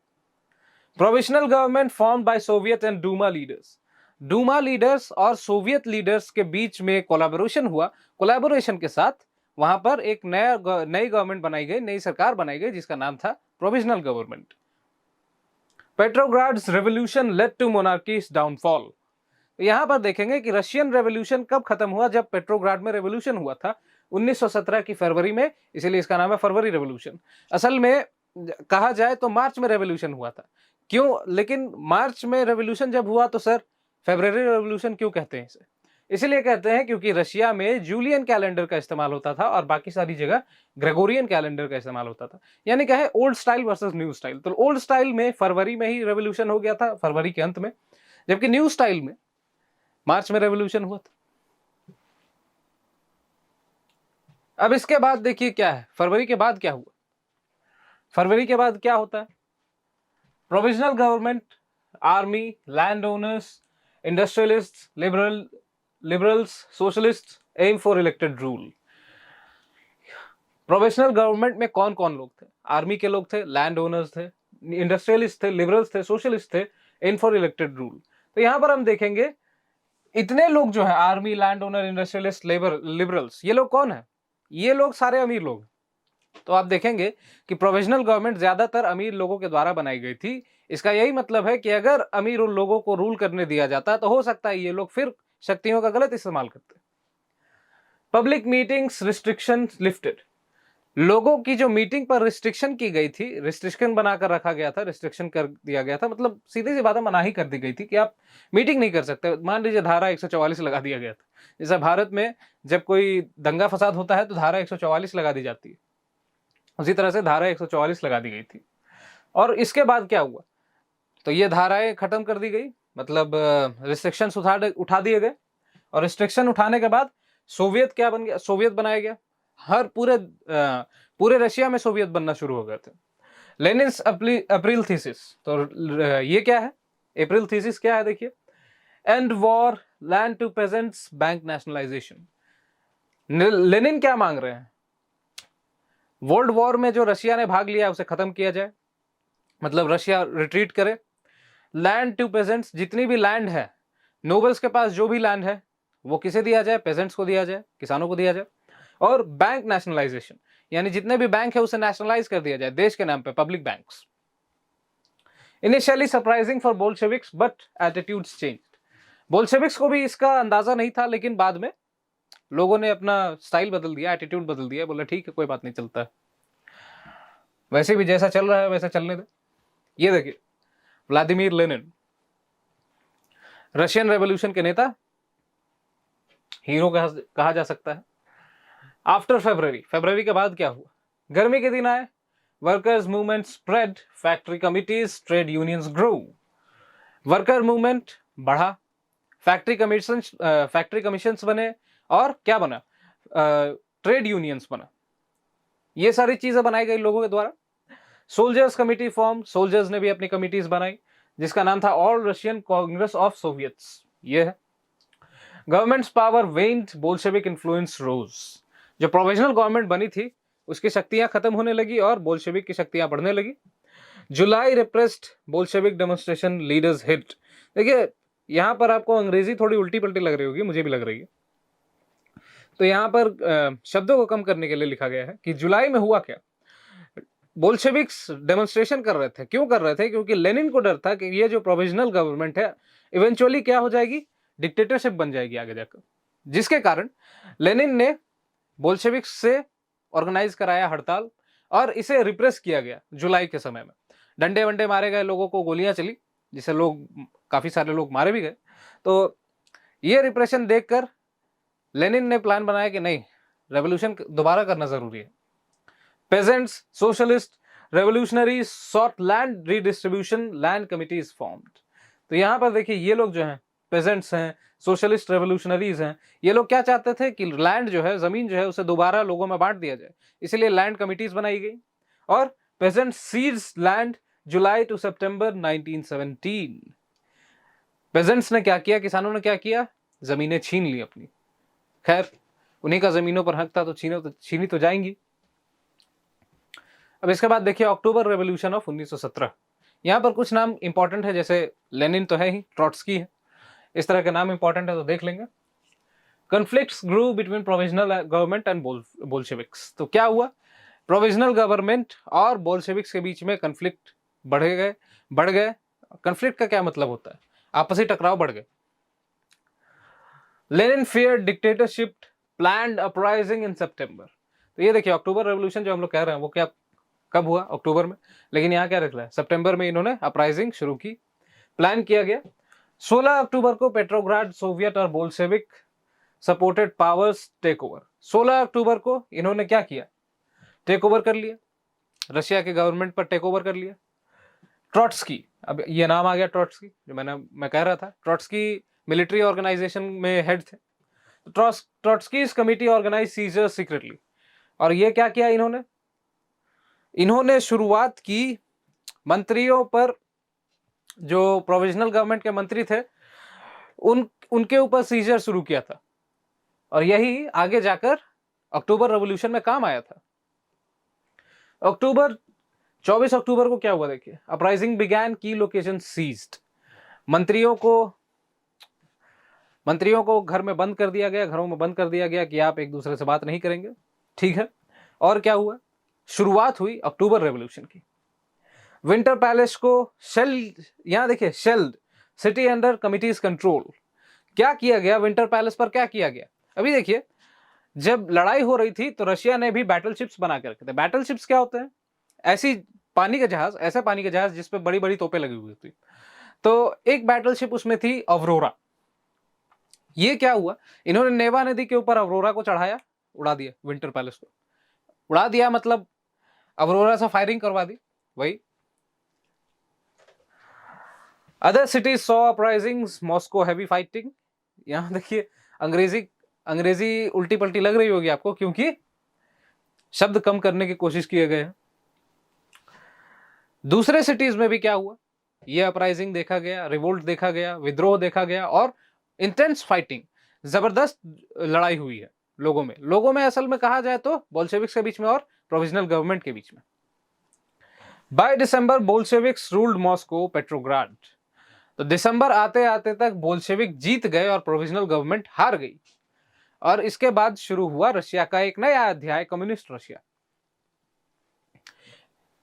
Provisional government formed by Soviet and Duma leaders. Duma leaders और सोवियत लीडर्स के बीच में कोलैबोरेशन हुआ। कोलैबोरेशन के साथ वहां पर एक नई गवर्नमेंट बनाई गई, नई सरकार बनाई गई, जिसका नाम था provisional government. Petrograd's revolution led to monarchy's downfall. यहां पर देखेंगे कि रशियन रेवोल्यूशन कब खत्म हुआ, जब पेट्रोग्राड में रेवोल्यूशन हुआ था 1917 की फरवरी में, इसीलिए इसका नाम है फरवरी रेवोल्यूशन। असल में कहा जाए तो मार्च में रेवोल्यूशन हुआ था। क्यों, लेकिन मार्च में रेवोल्यूशन जब हुआ तो सर फेब्रुअरी रेवोल्यूशन क्यों कहते हैं इसे? इसलिए कहते हैं क्योंकि रशिया में जूलियन कैलेंडर का इस्तेमाल होता था और बाकी सारी जगह ग्रेगोरियन कैलेंडर का इस्तेमाल होता था। यानी क्या है, old style versus new style. तो ओल्ड स्टाइल में फरवरी में ही रेवोल्यूशन हो गया था, फरवरी के अंत में, जबकि न्यू स्टाइल में मार्च में रेवोल्यूशन हुआ था। अब इसके बाद देखिए क्या है, फरवरी के बाद क्या हुआ। फरवरी के बाद क्या होता है, provisional government, army, landowners, industrialist, liberals, socialist aim for elected rule. Provisional government में कौन कौन लोग थे? आर्मी के लोग थे, लैंड ओनर्स थे, इंडस्ट्रियलिस्ट थे, लिबरल्स थे, सोशलिस्ट थे, एम फॉर इलेक्टेड रूल। तो यहां पर हम देखेंगे इतने लोग जो है, army, landowner, industrialist, liberals, ये लोग कौन है? ये लोग सारे अमीर लोग। तो आप देखेंगे कि प्रोविजनल गवर्नमेंट ज्यादातर अमीर लोगों के द्वारा बनाई गई थी। इसका यही मतलब है कि अगर अमीर उन लोगों को रूल करने दिया जाता तो हो सकता है ये लोग फिर शक्तियों का गलत इस्तेमाल करते। Public meetings restriction lifted. लोगों की जो मीटिंग पर रिस्ट्रिक्शन की गई थी, रिस्ट्रिक्शन बनाकर रखा गया था, रिस्ट्रिक्शन कर दिया गया था, मतलब सीधी सी बात है, मनाही कर दी गई थी कि आप मीटिंग नहीं कर सकते। मान लीजिए धारा 144 लगा दिया गया था। जैसे भारत में जब कोई दंगा फसाद होता है तो धारा 144 लगा दी जाती है, उसी तरह से धारा 144 लगा दी गई थी। और इसके बाद क्या हुआ, तो ये धाराएं खत्म कर दी गई, मतलब रिस्ट्रिक्शन उठा दिए गए। और रिस्ट्रिक्शन उठाने के बाद सोवियत क्या बन गया, सोवियत बनाया गया। हर पूरे रशिया में सोवियत बनना शुरू हो गए थे। लेनिन्स अप्रैल थीसिस, तो ये क्या है, अप्रैल थीसिस क्या है देखिए, end war, land to peasants, bank nationalisation. Lenin क्या मांग रहे हैं, वर्ल्ड वॉर में जो रशिया ने भाग लिया उसे खत्म किया जाए, मतलब रशिया रिट्रीट करे। लैंड टू पेजेंट्स, जितनी भी लैंड है, नोबल्स के पास जो भी लैंड है वो किसे दिया जाए, पेजेंट्स को दिया जाए, किसानों को दिया जाए। और बैंक नेशनलाइजेशन, यानी जितने भी बैंक है उसे नेशनलाइज कर दिया जाए देश के नाम पे, public banks. Initially surprising for Bolsheviks but attitudes changed. Bolsheviks को भी इसका अंदाजा नहीं था, लेकिन बाद में लोगों ने अपना स्टाइल बदल दिया, एटीट्यूड बदल दिया, बोला ठीक है कोई बात नहीं, चलता है, वैसे भी जैसा चल रहा है वैसा चलने दे। ये देखिए व्लादिमीर लेनिन, रशियन रेवोल्यूशन के नेता, हीरो कहा जा सकता है। आफ्टर फरवरी के बाद क्या हुआ, गर्मी के दिन आए, workers movement spread, factory committees, trade unions grow. Worker movement बढ़ा, फैक्ट्री कमीशंस बने, और क्या बना, ट्रेड यूनियंस बना। ये सारी चीजें बनाई गई लोगों के द्वारा। सोल्जर्स कमिटी फॉर्म, सोल्जर्स ने भी अपनी कमिटीज बनाई, जिसका नाम था all Russian Congress of Soviets. ये है। गवर्नमेंट्स पावर वेन्ड, बोल्शेविक इन्फ्लुएंस रोज। जो प्रोविजनल गवर्नमेंट बनी थी उसकी शक्तियां खत्म होने लगी और बोल्शेविक की शक्तियां बढ़ने लगी। July repressed, Bolshevik demonstration leaders hit. देखिए यहां पर आपको अंग्रेजी थोड़ी उल्टी पल्टी लग रही होगी, मुझे भी लग रही है, तो यहां पर शब्दों को कम करने के लिए लिखा गया है कि जुलाई में हुआ क्या। बोल्शेविक्स डेमोन्स्ट्रेशन कर रहे थे, क्यों कर रहे थे, क्योंकि लेनिन को डर था कि ये जो प्रोविजनल गवर्नमेंट है इवेंचुअली क्या हो जाएगी, डिक्टेटरशिप बन जाएगी आगे जाकर। जिसके कारण लेनिन ने बोल्शेविक्स से ऑर्गेनाइज कराया हड़ताल और इसे रिप्रेस किया गया। जुलाई के समय में डंडे वंडे मारे गए, लोगों को गोलियां चली, जिससे काफी सारे लोग मारे भी गए। तो ये रिप्रेशन देखकर लेनिन ने प्लान बनाया कि नहीं, रेवोल्यूशन दोबारा करना जरूरी है। Peasants, socialist, revolutionary sought land redistribution, land committees formed. तो यहां पर देखिए ये लोग जो हैं, पेजेंट्स हैं, सोशलिस्ट रेवोल्यूशनरीज हैं, ये लोग क्या चाहते थे कि लैंड जो है, जमीन जो है, उसे दोबारा लोगों में बांट दिया जाए, इसलिए लैंड कमिटीज बनाई गई। और peasant seized land, July to September 1917। Peasants ने क्या किया, किसानों ने क्या किया, जमीनें छीन ली अपनी। खैर उन्हीं का जमीनों पर हक था तो छीनी तो जाएंगी। अब इसके बाद देखिए अक्टूबर रेवोल्यूशन ऑफ 1917। यहां पर कुछ नाम इंपॉर्टेंट है, जैसे लेनिन तो है ही, ट्रॉट्स्की है, इस तरह के नाम इंपॉर्टेंट है तो देख लेंगे। Conflicts grew between provisional government and Bolsheviks. तो क्या हुआ, प्रोविजनल गवर्नमेंट और बोल्शेविक्स के बीच में कन्फ्लिक्ट बढ़ गए। कन्फ्लिक्ट का क्या मतलब होता है, आपसी टकराव बढ़ गए। Lenin feared dictatorship, planned uprising in September। तो ये देखिए अक्टूबर रेवोल्यूशन जो हम लोग कह रहे हैं वो क्या कब हुआ, अक्टूबर में, लेकिन यहाँ क्या लिख रहा है, सितंबर में इन्होंने अपराइजिंग शुरू की, प्लान किया गया। 16 अक्टूबर को पेट्रोग्राड सोवियत और Bolshevik supported powers take over. 16 अक्टूबर को इन्होंने क्या किया, टेक ओवर कर लिया, रशिया के गवर्नमेंट पर टेक ओवर कर लिया। ट्रॉट्स्की, अब ये नाम आ गया ट्रॉट्स्की, जो मैं कह रहा था, ट्रॉट्स्की मिलिट्री ऑर्गेनाइजेशन में हेड थे। Trotsky committee organise seizure secretly, और ये क्या किया इन्होंने शुरुआत की मंत्रियों पर, जो प्रोविजनल गवर्नमेंट के मंत्री थे उनके ऊपर सीजर शुरू किया था, और यही आगे जाकर अक्टूबर रेवोल्यूशन में काम आया था। 24 अक्टूबर को क्या हुआ देखिए, अपराइजिंग बिगैन, की लोकेशन सीज्ड। मंत्रियों को घर में बंद कर दिया गया, घरों में बंद कर दिया गया कि आप एक दूसरे से बात नहीं करेंगे, ठीक है। और क्या हुआ, शुरुआत हुई अक्टूबर रेवोल्यूशन की। विंटर पैलेस को यहां देखिए shelled, city under committees control. क्या किया गया विंटर पैलेस पर, क्या किया गया, अभी देखिए जब लड़ाई हो रही थी तो रशिया ने भी बैटलशिप्स बना के रखे थे। बैटलशिप्स क्या होते हैं, ऐसे पानी के जहाज जिसपे बड़ी बड़ी तोपें लगी हुई थी। तो एक बैटलशिप उसमें थी अवरोरा। ये क्या हुआ, इन्होंने नेवा नदी के ऊपर अवरोरा को चढ़ाया, उड़ा दिया, विंटर पैलेस को उड़ा दिया, मतलब अवरोरा से फायरिंग करवा दी। वही other cities saw uprisings, Moscow heavy fighting. यहां देखिए अंग्रेजी उल्टी पल्टी लग रही होगी आपको, क्योंकि शब्द कम करने की कोशिश किए गए हैं। दूसरे सिटीज में भी क्या हुआ, ये अपराइजिंग देखा गया, रिवोल्ट देखा गया, विद्रोह देखा गया, और इंटेंस फाइटिंग, जबरदस्त लड़ाई हुई है लोगों में असल में कहा जाए तो बोल्शेविक्स के बीच में और प्रोविजनल गवर्नमेंट के बीच में। By December Bolsheviks ruled Moscow Petrograd. तो दिसंबर आते आते तक बोल्शेविक जीत गए और प्रोविजनल गवर्नमेंट हार गई, और इसके बाद शुरू हुआ रशिया का एक नया अध्याय, कम्युनिस्ट रशिया।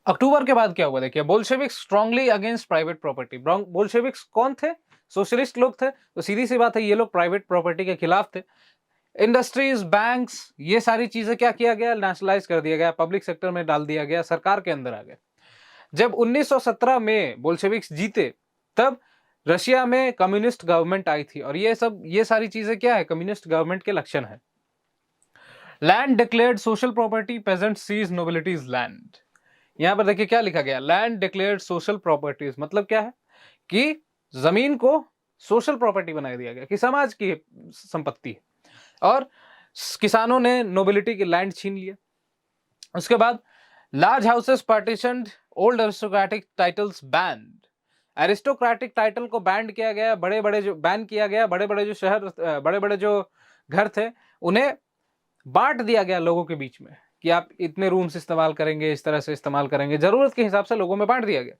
अक्टूबर के बाद क्या हुआ देखिए, Bolsheviks strongly against private property. Bolsheviks कौन थे, सोशलिस्ट लोग थे, तो सीधी सी बात है ये लोग प्राइवेट प्रॉपर्टी के खिलाफ थे। इंडस्ट्रीज, बैंक्स, ये सारी चीजें क्या किया गया, नेशनलाइज कर दिया गया, पब्लिक सेक्टर में डाल दिया गया, सरकार के अंदर आ गया। जब 1917 में बोल्शेविक्स जीते तब रशिया में कम्युनिस्ट गवर्नमेंट आई थी, और ये सारी चीजें क्या है, कम्युनिस्ट गवर्नमेंट के लक्षण है। Land declared social property, peasant seize nobility's land. यहां पर देखिए क्या लिखा गया, लैंड डिक्लेयर्ड सोशल प्रॉपर्टीज, मतलब क्या है कि जमीन को सोशल प्रॉपर्टी बना दिया गया कि समाज की संपत्ति है, और किसानों ने नोबिलिटी की लैंड छीन लिया। उसके बाद large houses partitioned, old aristocratic titles banned. Aristocratic title को बैंड किया गया, बड़े बड़े जो शहर, बड़े बड़े जो घर थे उन्हें बांट दिया गया लोगों के बीच में कि आप इतने रूम्स इस्तेमाल करेंगे, इस तरह से इस्तेमाल करेंगे, जरूरत के हिसाब से लोगों में बांट दिया गया।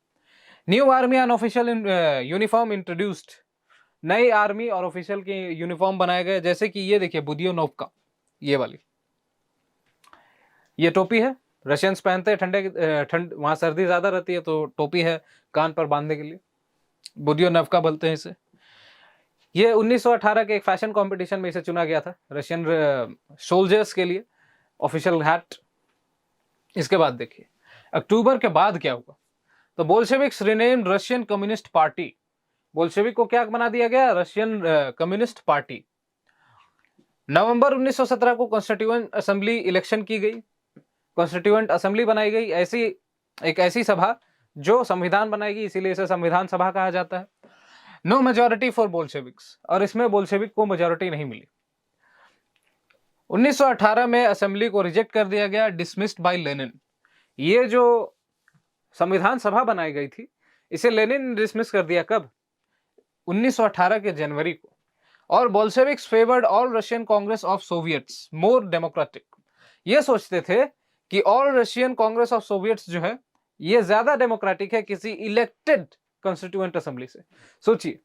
New army and official uniform introduced. नई आर्मी और ऑफिशियल के यूनिफॉर्म बनाए गए, जैसे कि ये देखिए बुदियोनोव्का, ये वाली ये टोपी है, रशियंस पहनते हैं, ठंड वहां सर्दी ज्यादा रहती है तो टोपी है कान पर बांधने के लिए, बुदियोनोव्का बोलते हैं इसे। ये 1918 के एक फैशन कंपटीशन में इसे चुना गया था रशियन सोल्जर्स के लिए, ऑफिशियल हैट। इसके बाद देखिए अक्टूबर के बाद क्या हुआ, तो Bolsheviks renamed Russian communist party. Bolshevik को क्या बना दिया गया, रशियन कम्युनिस्ट पार्टी। नवंबर 1917 को कॉन्स्टिट्यूएंट असेंबली इलेक्शन की गई, कॉन्स्टिट्यूएंट असेंबली बनाई गई, ऐसी सभा जो संविधान बनाएगी, इसीलिए इसे संविधान सभा कहा जाता है। नो मेजोरिटी फॉर बोल्शेविक्स, और इसमें बोल्शेविक को मेजोरिटी नहीं मिली। 1918 में असेंबली को रिजेक्ट कर दिया गया, डिसमिस्ड बाय लेनिन। ये जो संविधान सभा बनाई गई थी इसे लेनिन ने डिसमिस कर दिया, कब, 1918 के जनवरी को। और Bolsheviks favoured all Russian Congress of Soviets more democratic. ये सोचते थे कि all Russian Congress of Soviets जो है ये ज्यादा डेमोक्रेटिक है किसी इलेक्टेड कॉन्स्टिट्यूएंट असेंबली से। सोचिए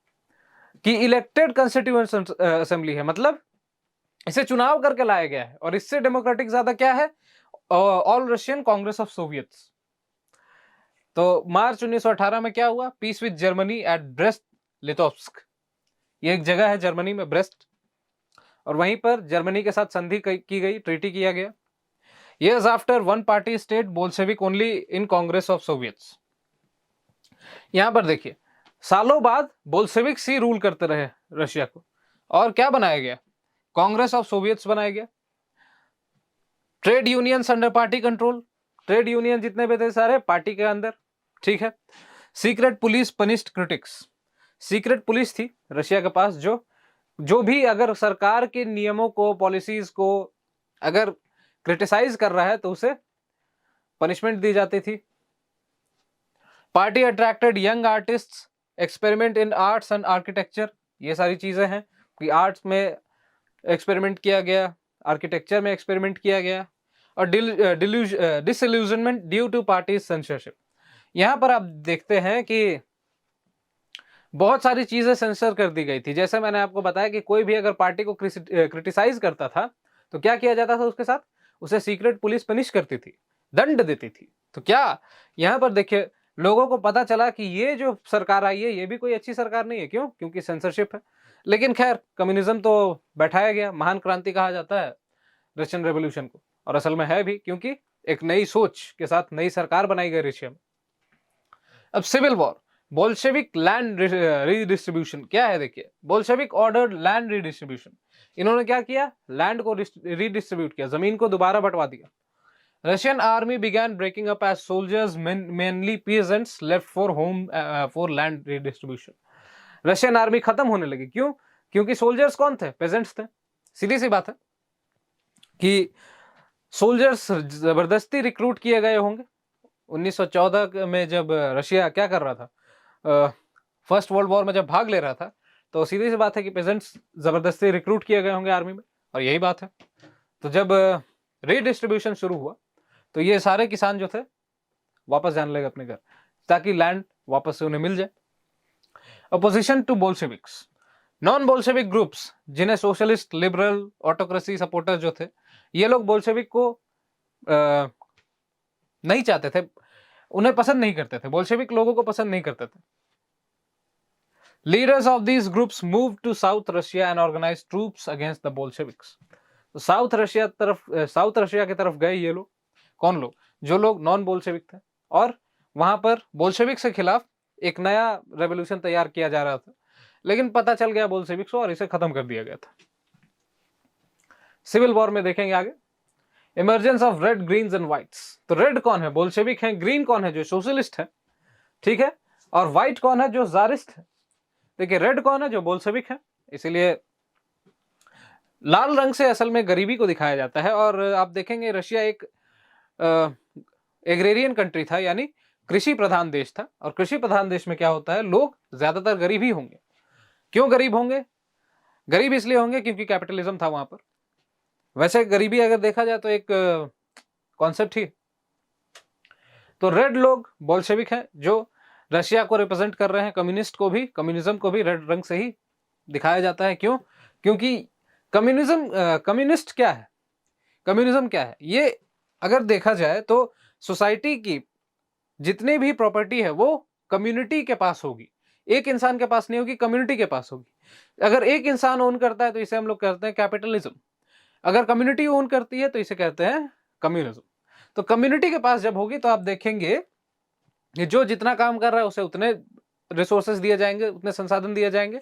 कि इलेक्टेड कॉन्स्टिट्यूएंट असेंबली है, मतलब इसे चुनाव करके लाया गया है, और इससे डेमोक्रेटिक ज्यादा क्या है, All Russian Congress of Soviets. तो मार्च 1918 में क्या हुआ, peace with Germany at Brest Litovsk. ये एक जगह है जर्मनी में, ब्रेस्ट। और वहीं पर जर्मनी के साथ संधि की गई, ट्रीटी किया गया। Years after, one party state Bolshevik only in Congress of Soviets। यहां पर देखिए, सालों बाद बोल्शेविक्स ही रूल करते रहे रशिया को, और क्या बनाया गया, कांग्रेस ऑफ सोवियट्स बनाया गया। Trade unions under party control, trade union जितने भी थे सारे पार्टी के अंदर, ठीक है। Secret police punished critics, secret police थी रशिया के पास जो भी अगर सरकार के नियमों को, पॉलिसीज को अगर क्रिटिसाइज कर रहा है तो उसे पनिशमेंट दी जाती थी। Party attracted young artists, experiment in arts and architecture, ये सारी चीजें हैं कि आर्ट्स में एक्सपेरिमेंट किया गया, आर्किटेक्चर में एक्सपेरिमेंट किया गया। और disillusionment due to party censorship, यहां पर आप देखते हैं कि बहुत सारी चीजें सेंसर कर दी गई थी। जैसे मैंने आपको बताया कि कोई भी अगर पार्टी को क्रिटिसाइज करता था तो क्या किया जाता था उसके साथ, उसे सीक्रेट पुलिस पनिश करती थी, दंड देती थी। तो क्या यहां पर देखिए, लोगों को पता चला कि ये जो सरकार आई है ये भी कोई अच्छी सरकार नहीं है। क्यों? क्योंकि सेंसरशिप है। लेकिन खैर, कम्युनिज्म तो बैठाया गया, महान क्रांति कहा जाता है रशियन रेवोल्यूशन को, और असल में है भी, क्योंकि एक नई सोच के साथ नई सरकार बनाई गई रशिया में। अब civil war, Bolshevik land redistribution क्या है, देखिए, बोल्शेविक ऑर्डर्ड लैंड रीडिस्ट्रीब्यूशन, इन्होंने क्या किया, लैंड को रीडिस्ट्रीब्यूट किया, जमीन को दोबारा बंटवा दिया। Russian army began breaking up as soldiers, mainly peasants, left for home for land redistribution। Russian army खत्म होने लगी। क्यों? क्योंकि सोल्जर्स कौन थे? पेजेंट्स थे। सीधी सी बात है कि सोल्जर्स जबरदस्ती रिक्रूट किए गए होंगे। 1914 में जब रशिया क्या कर रहा था, फर्स्ट वर्ल्ड वॉर में जब भाग ले रहा था, तो सीधी सी बात है कि पेजेंट्स जबरदस्ती रिक्रूट किए गए होंगे आर्मी में, और यही बात है। तो जब रीडिस्ट्रीब्यूशन शुरू हुआ तो ये सारे किसान जो थे वापस जाने लगे अपने घर, ताकि लैंड वापस से उन्हें मिल जाए। Opposition to Bolsheviks, non Bolshevik groups, जिन्हें सोशलिस्ट, लिबरल, ऑटोक्रेसी सपोर्टर्स जो थे, ये लोग बोल्शेविक को नहीं चाहते थे, उन्हें पसंद नहीं करते थे, बोल्शेविक लोगों को पसंद नहीं करते थे। Leaders of these groups move to south Russia and organise troops against the Bolsheviks. तो साउथ रशिया की तरफ गए ये लोग। कौन लोग? जो लोग नॉन बोल्शेविक थे, और वहां पर बोल्शेविक के खिलाफ एक नया रेवोल्यूशन तैयार किया जा रहा था, लेकिन पता चल गया बोल्शेविक्स को और इसे खत्म कर दिया गया था। सिविल वॉर में देखेंगे आगे, emergence of Red, Greens and Whites. तो रेड कौन है? बोल्शेविक है। ग्रीन कौन है? जो सोशलिस्ट है, ठीक है। और व्हाइट कौन है? जो जारिस्ट है। देखिए, रेड कौन है? जो बोल्शेविक है। इसीलिए लाल रंग से असल में गरीबी को दिखाया जाता है। और आप देखेंगे रशिया एक एग्रेरियन कंट्री था, यानी कृषि प्रधान देश था, और कृषि प्रधान देश में क्या होता है, लोग ज्यादातर गरीब ही होंगे। क्यों गरीब होंगे? गरीब इसलिए होंगे क्योंकि कैपिटलिज्म था वहां पर। वैसे गरीबी अगर देखा जाए तो एक कॉन्सेप्ट ही। तो रेड लोग बोल्शेविक हैं, जो रशिया को रिप्रेजेंट कर रहे हैं। कम्युनिज्म को भी रेड रंग से ही दिखाया जाता है। क्यों? क्योंकि कम्युनिस्ट क्या है, कम्युनिज्म क्या है, ये अगर देखा जाए तो सोसाइटी की जितनी भी प्रॉपर्टी है वो कम्युनिटी के पास होगी, एक इंसान के पास नहीं होगी, कम्युनिटी के पास होगी। अगर एक इंसान ओन करता है तो इसे हम लोग कहते हैं कैपिटलिज्म, अगर कम्युनिटी ओन करती है तो इसे कहते हैं कम्युनिज्म। तो कम्युनिटी के पास जब होगी तो आप देखेंगे कि जो जितना काम कर रहा है उसे उतने रिसोर्सेज दिए जाएंगे, उतने संसाधन दिए जाएंगे,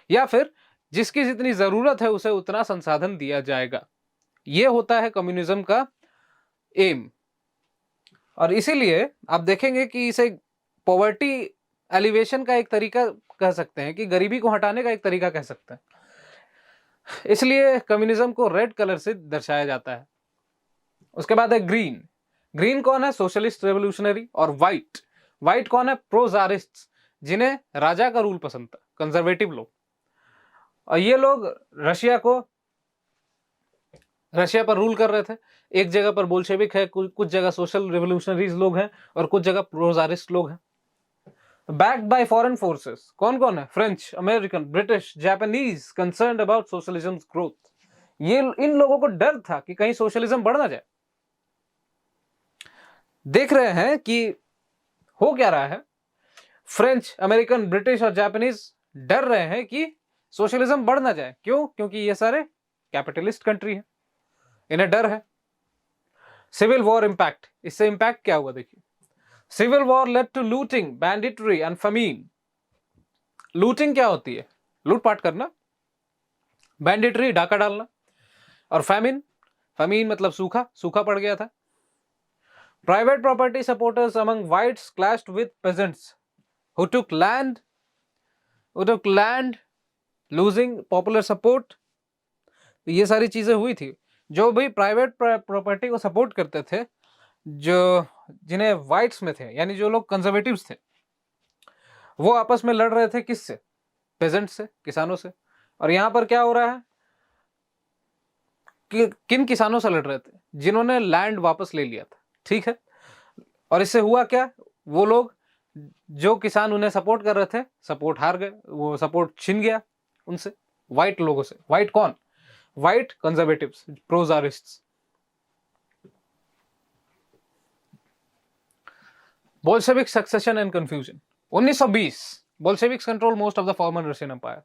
या फिर जिसकी जितनी जरूरत है उसे उतना संसाधन दिया जाएगा। यह होता है कम्युनिज्म का एम। और इसीलिए आप देखेंगे कि इसे पॉवर्टी एलिवेशन का एक तरीका कह सकते हैं, कि गरीबी को हटाने का एक तरीका कह सकते हैं। इसलिए कम्युनिज्म को रेड कलर से दर्शाया जाता है। उसके बाद है ग्रीन। ग्रीन कौन है? Socialist revolutionary. और व्हाइट कौन है? प्रोजारिस्ट, जिन्हें राजा का रूल पसंद था, कंजर्वेटिव लोग। और ये लोग रशिया पर रूल कर रहे थे। एक जगह पर बोल्शेविक है, कुछ जगह सोशल रिवोल्यूशनरीज लोग हैं, और कुछ जगह प्रोजारिस्ट लोग हैं। बैक्ड बाय फॉरेन फोर्सेस, कौन कौन है? French, American, British, Japanese, concerned about socialism's growth. ये इन लोगों को डर था कि कहीं सोशलिज्म बढ़ ना जाए। देख रहे हैं कि हो क्या रहा है, फ्रेंच, अमेरिकन, ब्रिटिश और जापानीज डर रहे हैं कि सोशलिज्म बढ़ ना जाए। क्यों? क्योंकि ये सारे कैपिटलिस्ट कंट्री है, इन्हें डर है। सिविल वॉर इम्पैक्ट, इससे इम्पैक्ट क्या हुआ देखिए। Civil war led to looting, banditry and famine. Looting क्या होती है? लूटपाट करना, बैंडिटरी डाका डालना, और फैमिन, फमीन मतलब सूखा, सूखा पड़ गया था। Private property supporters among whites clashed with pageants who took land losing popular support। तो ये सारी चीजें हुई थी। जो भी प्राइवेट प्रॉपर्टी को सपोर्ट करते थे, जो जिन्हें व्हाइट्स में थे, यानी जो लोग कंजर्वेटिव्स थे, वो आपस में लड़ रहे थे किससे? पेजेंट से, किसानों से। और यहां पर क्या हो रहा है कि किन किसानों से लड़ रहे थे? जिन्होंने लैंड वापस ले लिया था, ठीक है। और इससे हुआ क्या? वो लोग, जो किसान उन्हें सपोर्ट कर रहे थे, सपोर्ट हार गए, वो सपोर्ट छिन गया उनसे, व्हाइट लोगों से। व्हाइट कौन? White conservatives, pro-tsarists. Bolshevik succession and confusion. 1920 Bolsheviks control most of the former Russian empire.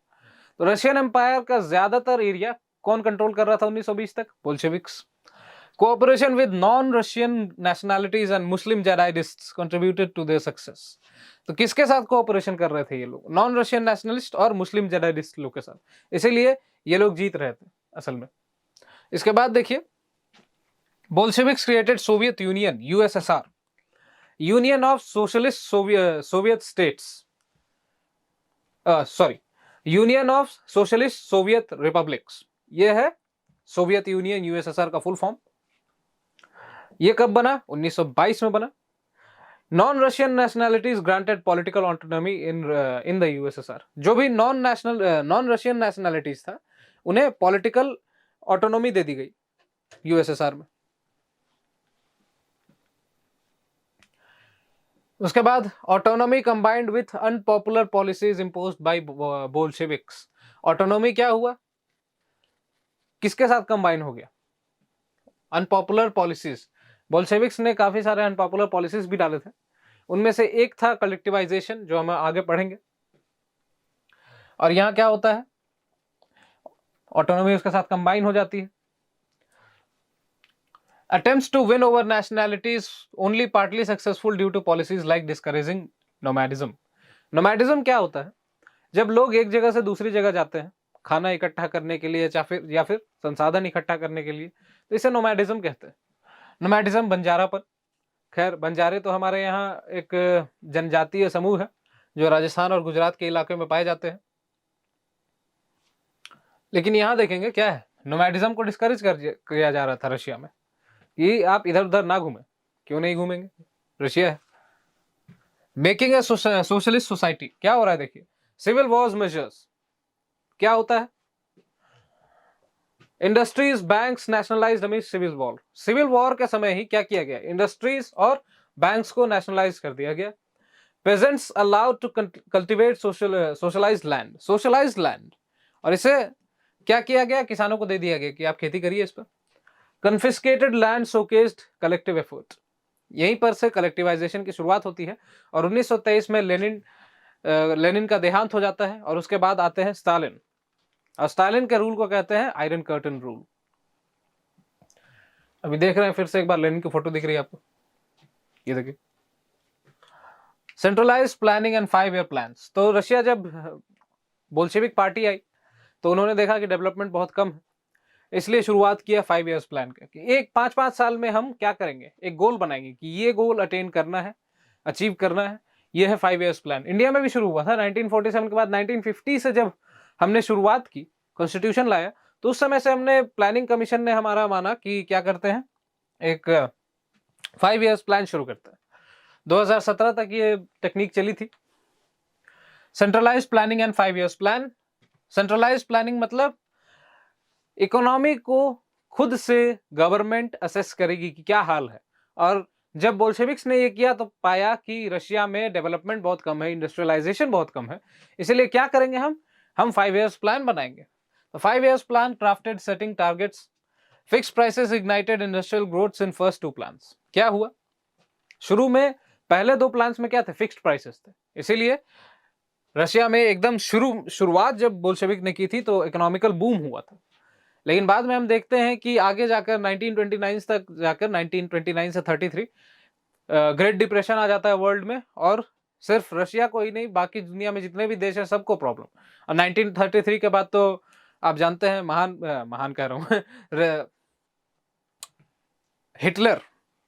तो रशियन एम्पायर का ज्यादातर एरिया कौन कंट्रोल कर रहा था 1920 तक? Bolsheviks. Cooperation with non-Russian nationalities and Muslim jihadists contributed to their success। तो किसके साथ कोऑपरेशन कर रहे थे ये लोग? नॉन रशियन नेशनलिस्ट और मुस्लिम जेहादिस्ट लोग के साथ, इसीलिए ये लोग जीत रहे थे असल में। इसके बाद देखिए, Bolsheviks created Soviet union, USSR, union of socialist Soviet states, sorry, union of socialist Soviet republics. ये है सोवियत यूनियन, यूएसएसआर का फुल फॉर्म। ये कब बना? 1922 में बना। Non Russian nationalities granted political autonomy in the USSR. जो भी नॉन रशियन नेशनैलिटीज था, उन्हें पॉलिटिकल ऑटोनॉमी दे दी गई यूएसएसआर में। उसके बाद autonomy combined with unpopular policies imposed by Bolsheviks. Autonomy क्या हुआ? किसके साथ कंबाइन हो गया? Unpopular policies. बोल्शेविक्स ने काफी सारे अनपॉपुलर पॉलिसीज भी डाले थे, उनमें से एक था कलेक्टिवाइजेशन, जो हम आगे पढ़ेंगे। और यहां क्या होता है? ऑटोनॉमी उसके साथ कंबाइन हो जाती है। Attempts to win over nationalities only partly successful due to policies like discouraging nomadism। नोमैडिज्म क्या होता है? जब लोग एक जगह से दूसरी जगह जाते हैं खाना इकट्ठा करने के लिए, या फिर संसाधन इकट्ठा करने के लिए, तो इसे नोमैडिज्म कहते हैं। नोमैडिज्म, बंजारापन। खैर, बंजारे तो हमारे यहाँ एक जनजातीय समूह है जो राजस्थान और गुजरात के इलाके में पाए जाते हैं। लेकिन यहां देखेंगे क्या है, नोमैडिज्म को डिस्करेज किया जा रहा था रशिया में, कि आप इधर उधर ना घूमें। क्यों नहीं घूमेंगे? रशिया है। मेकिंग ए सोशलिस्ट सोसाइटी, क्या हो रहा है देखिए। सिविल वॉर्स मेजर्स, क्या होता है? Industries, banks nationalised amid civil war. Civil war के समय ही क्या किया गया? इंडस्ट्रीज और बैंक्स को नेशनलाइज कर दिया गया। Peasants allowed to cultivate socialised land, और इसे क्या किया गया? किसानों को दे दिया गया कि आप खेती करिए इस पर। Confiscated land showcased collective effort. यहीं पर से कलेक्टिवाइजेशन की शुरुआत होती है। और 1923 में लेनिन का देहांत हो जाता है, और उसके बाद आते हैं स्टालिन। और स्टालिन के रूल को कहते हैं आयरन कर्टन रूल। अभी देख रहे हैं फिर से एक बार लेनिन की फोटो दिख रही है आपको, ये देखिए। Centralised planning and 5 year plans. तो रशिया जब बोल्शेविक पार्टी आई तो उन्होंने देखा कि डेवलपमेंट बहुत कम है, इसलिए शुरुआत किया 5 ईयर्स प्लान का, कि एक 5-5 साल में हम क्या करेंगे, एक गोल बनाएंगे कि ये गोल अटेन करना है, अचीव करना है। ये है 5 ईयर्स प्लान। इंडिया में भी शुरू हुआ था 1947 के बाद। 1950 से जब हमने शुरुआत की, कॉन्स्टिट्यूशन लाया, तो उस समय से हमने, प्लानिंग कमीशन ने हमारा माना कि क्या करते हैं, एक 5 ईयर्स प्लान शुरू करते हैं। 2017 तक ये टेक्निक चली थी। Centralised planning and 5 years plan. Centralised planning मतलब इकोनॉमी को खुद से गवर्नमेंट असेस करेगी कि क्या हाल है। और जब बोल्शेविक्स ने ये किया तो पाया कि रशिया में डेवलपमेंट बहुत कम है, इंडस्ट्रियलाइजेशन बहुत कम है, इसलिए क्या करेंगे हम 5 ईयर्स प्लान बनाएंगे। तो 5 years plan crafted setting targets, fix prices, ignited industrial growth in first 2 plans. क्या हुआ? शुरू में पहले 2 प्लान्स में क्या थे? फिक्स्ड प्राइसेस थे। इसीलिए रशिया में एकदम शुरुआत जब बोल्शेविक ने की थी तो इकोनॉमिकल बूम हुआ था। लेकिन बाद में हम देखते हैं कि आगे जाकर 1929 तक जाकर 1929 से 33 ग्रेट डिप्रेशन आ जाता है वर्ल्ड में, और सिर्फ रशिया को ही नहीं बाकी दुनिया में जितने भी देश हैं सबको प्रॉब्लम। और 1933 के बाद तो आप जानते हैं महान कह रहा हूँ हिटलर,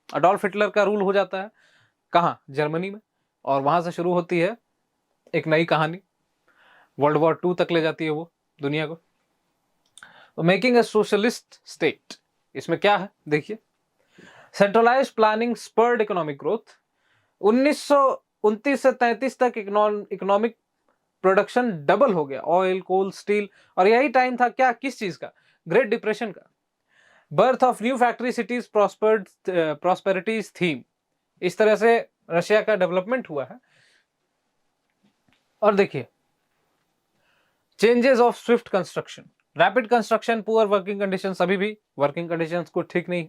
अडोल्फ हिटलर का रूल हो जाता है कहाँ, जर्मनी में, और वहां से शुरू होती है एक नई कहानी, वर्ल्ड वॉर 2 तक ले जाती है वो दुनिया को। मेकिंग ए सोशलिस्ट स्टेट, इसमें क्या है देखिए, centralised planning spurred economic growth. 1929 से 33 तक इकोनॉमिक प्रोडक्शन डबल हो गया, ऑयल, कोल, स्टील, और यही टाइम था क्या, किस चीज का, ग्रेट डिप्रेशन का। Birth of new factory cities, prosperity's theme, इस तरह से रशिया का डेवलपमेंट हुआ है। और देखिए changes of Swift construction, rapid construction, poor working conditions, अभी भी वर्किंग कंडीशंस को ठीक नहीं।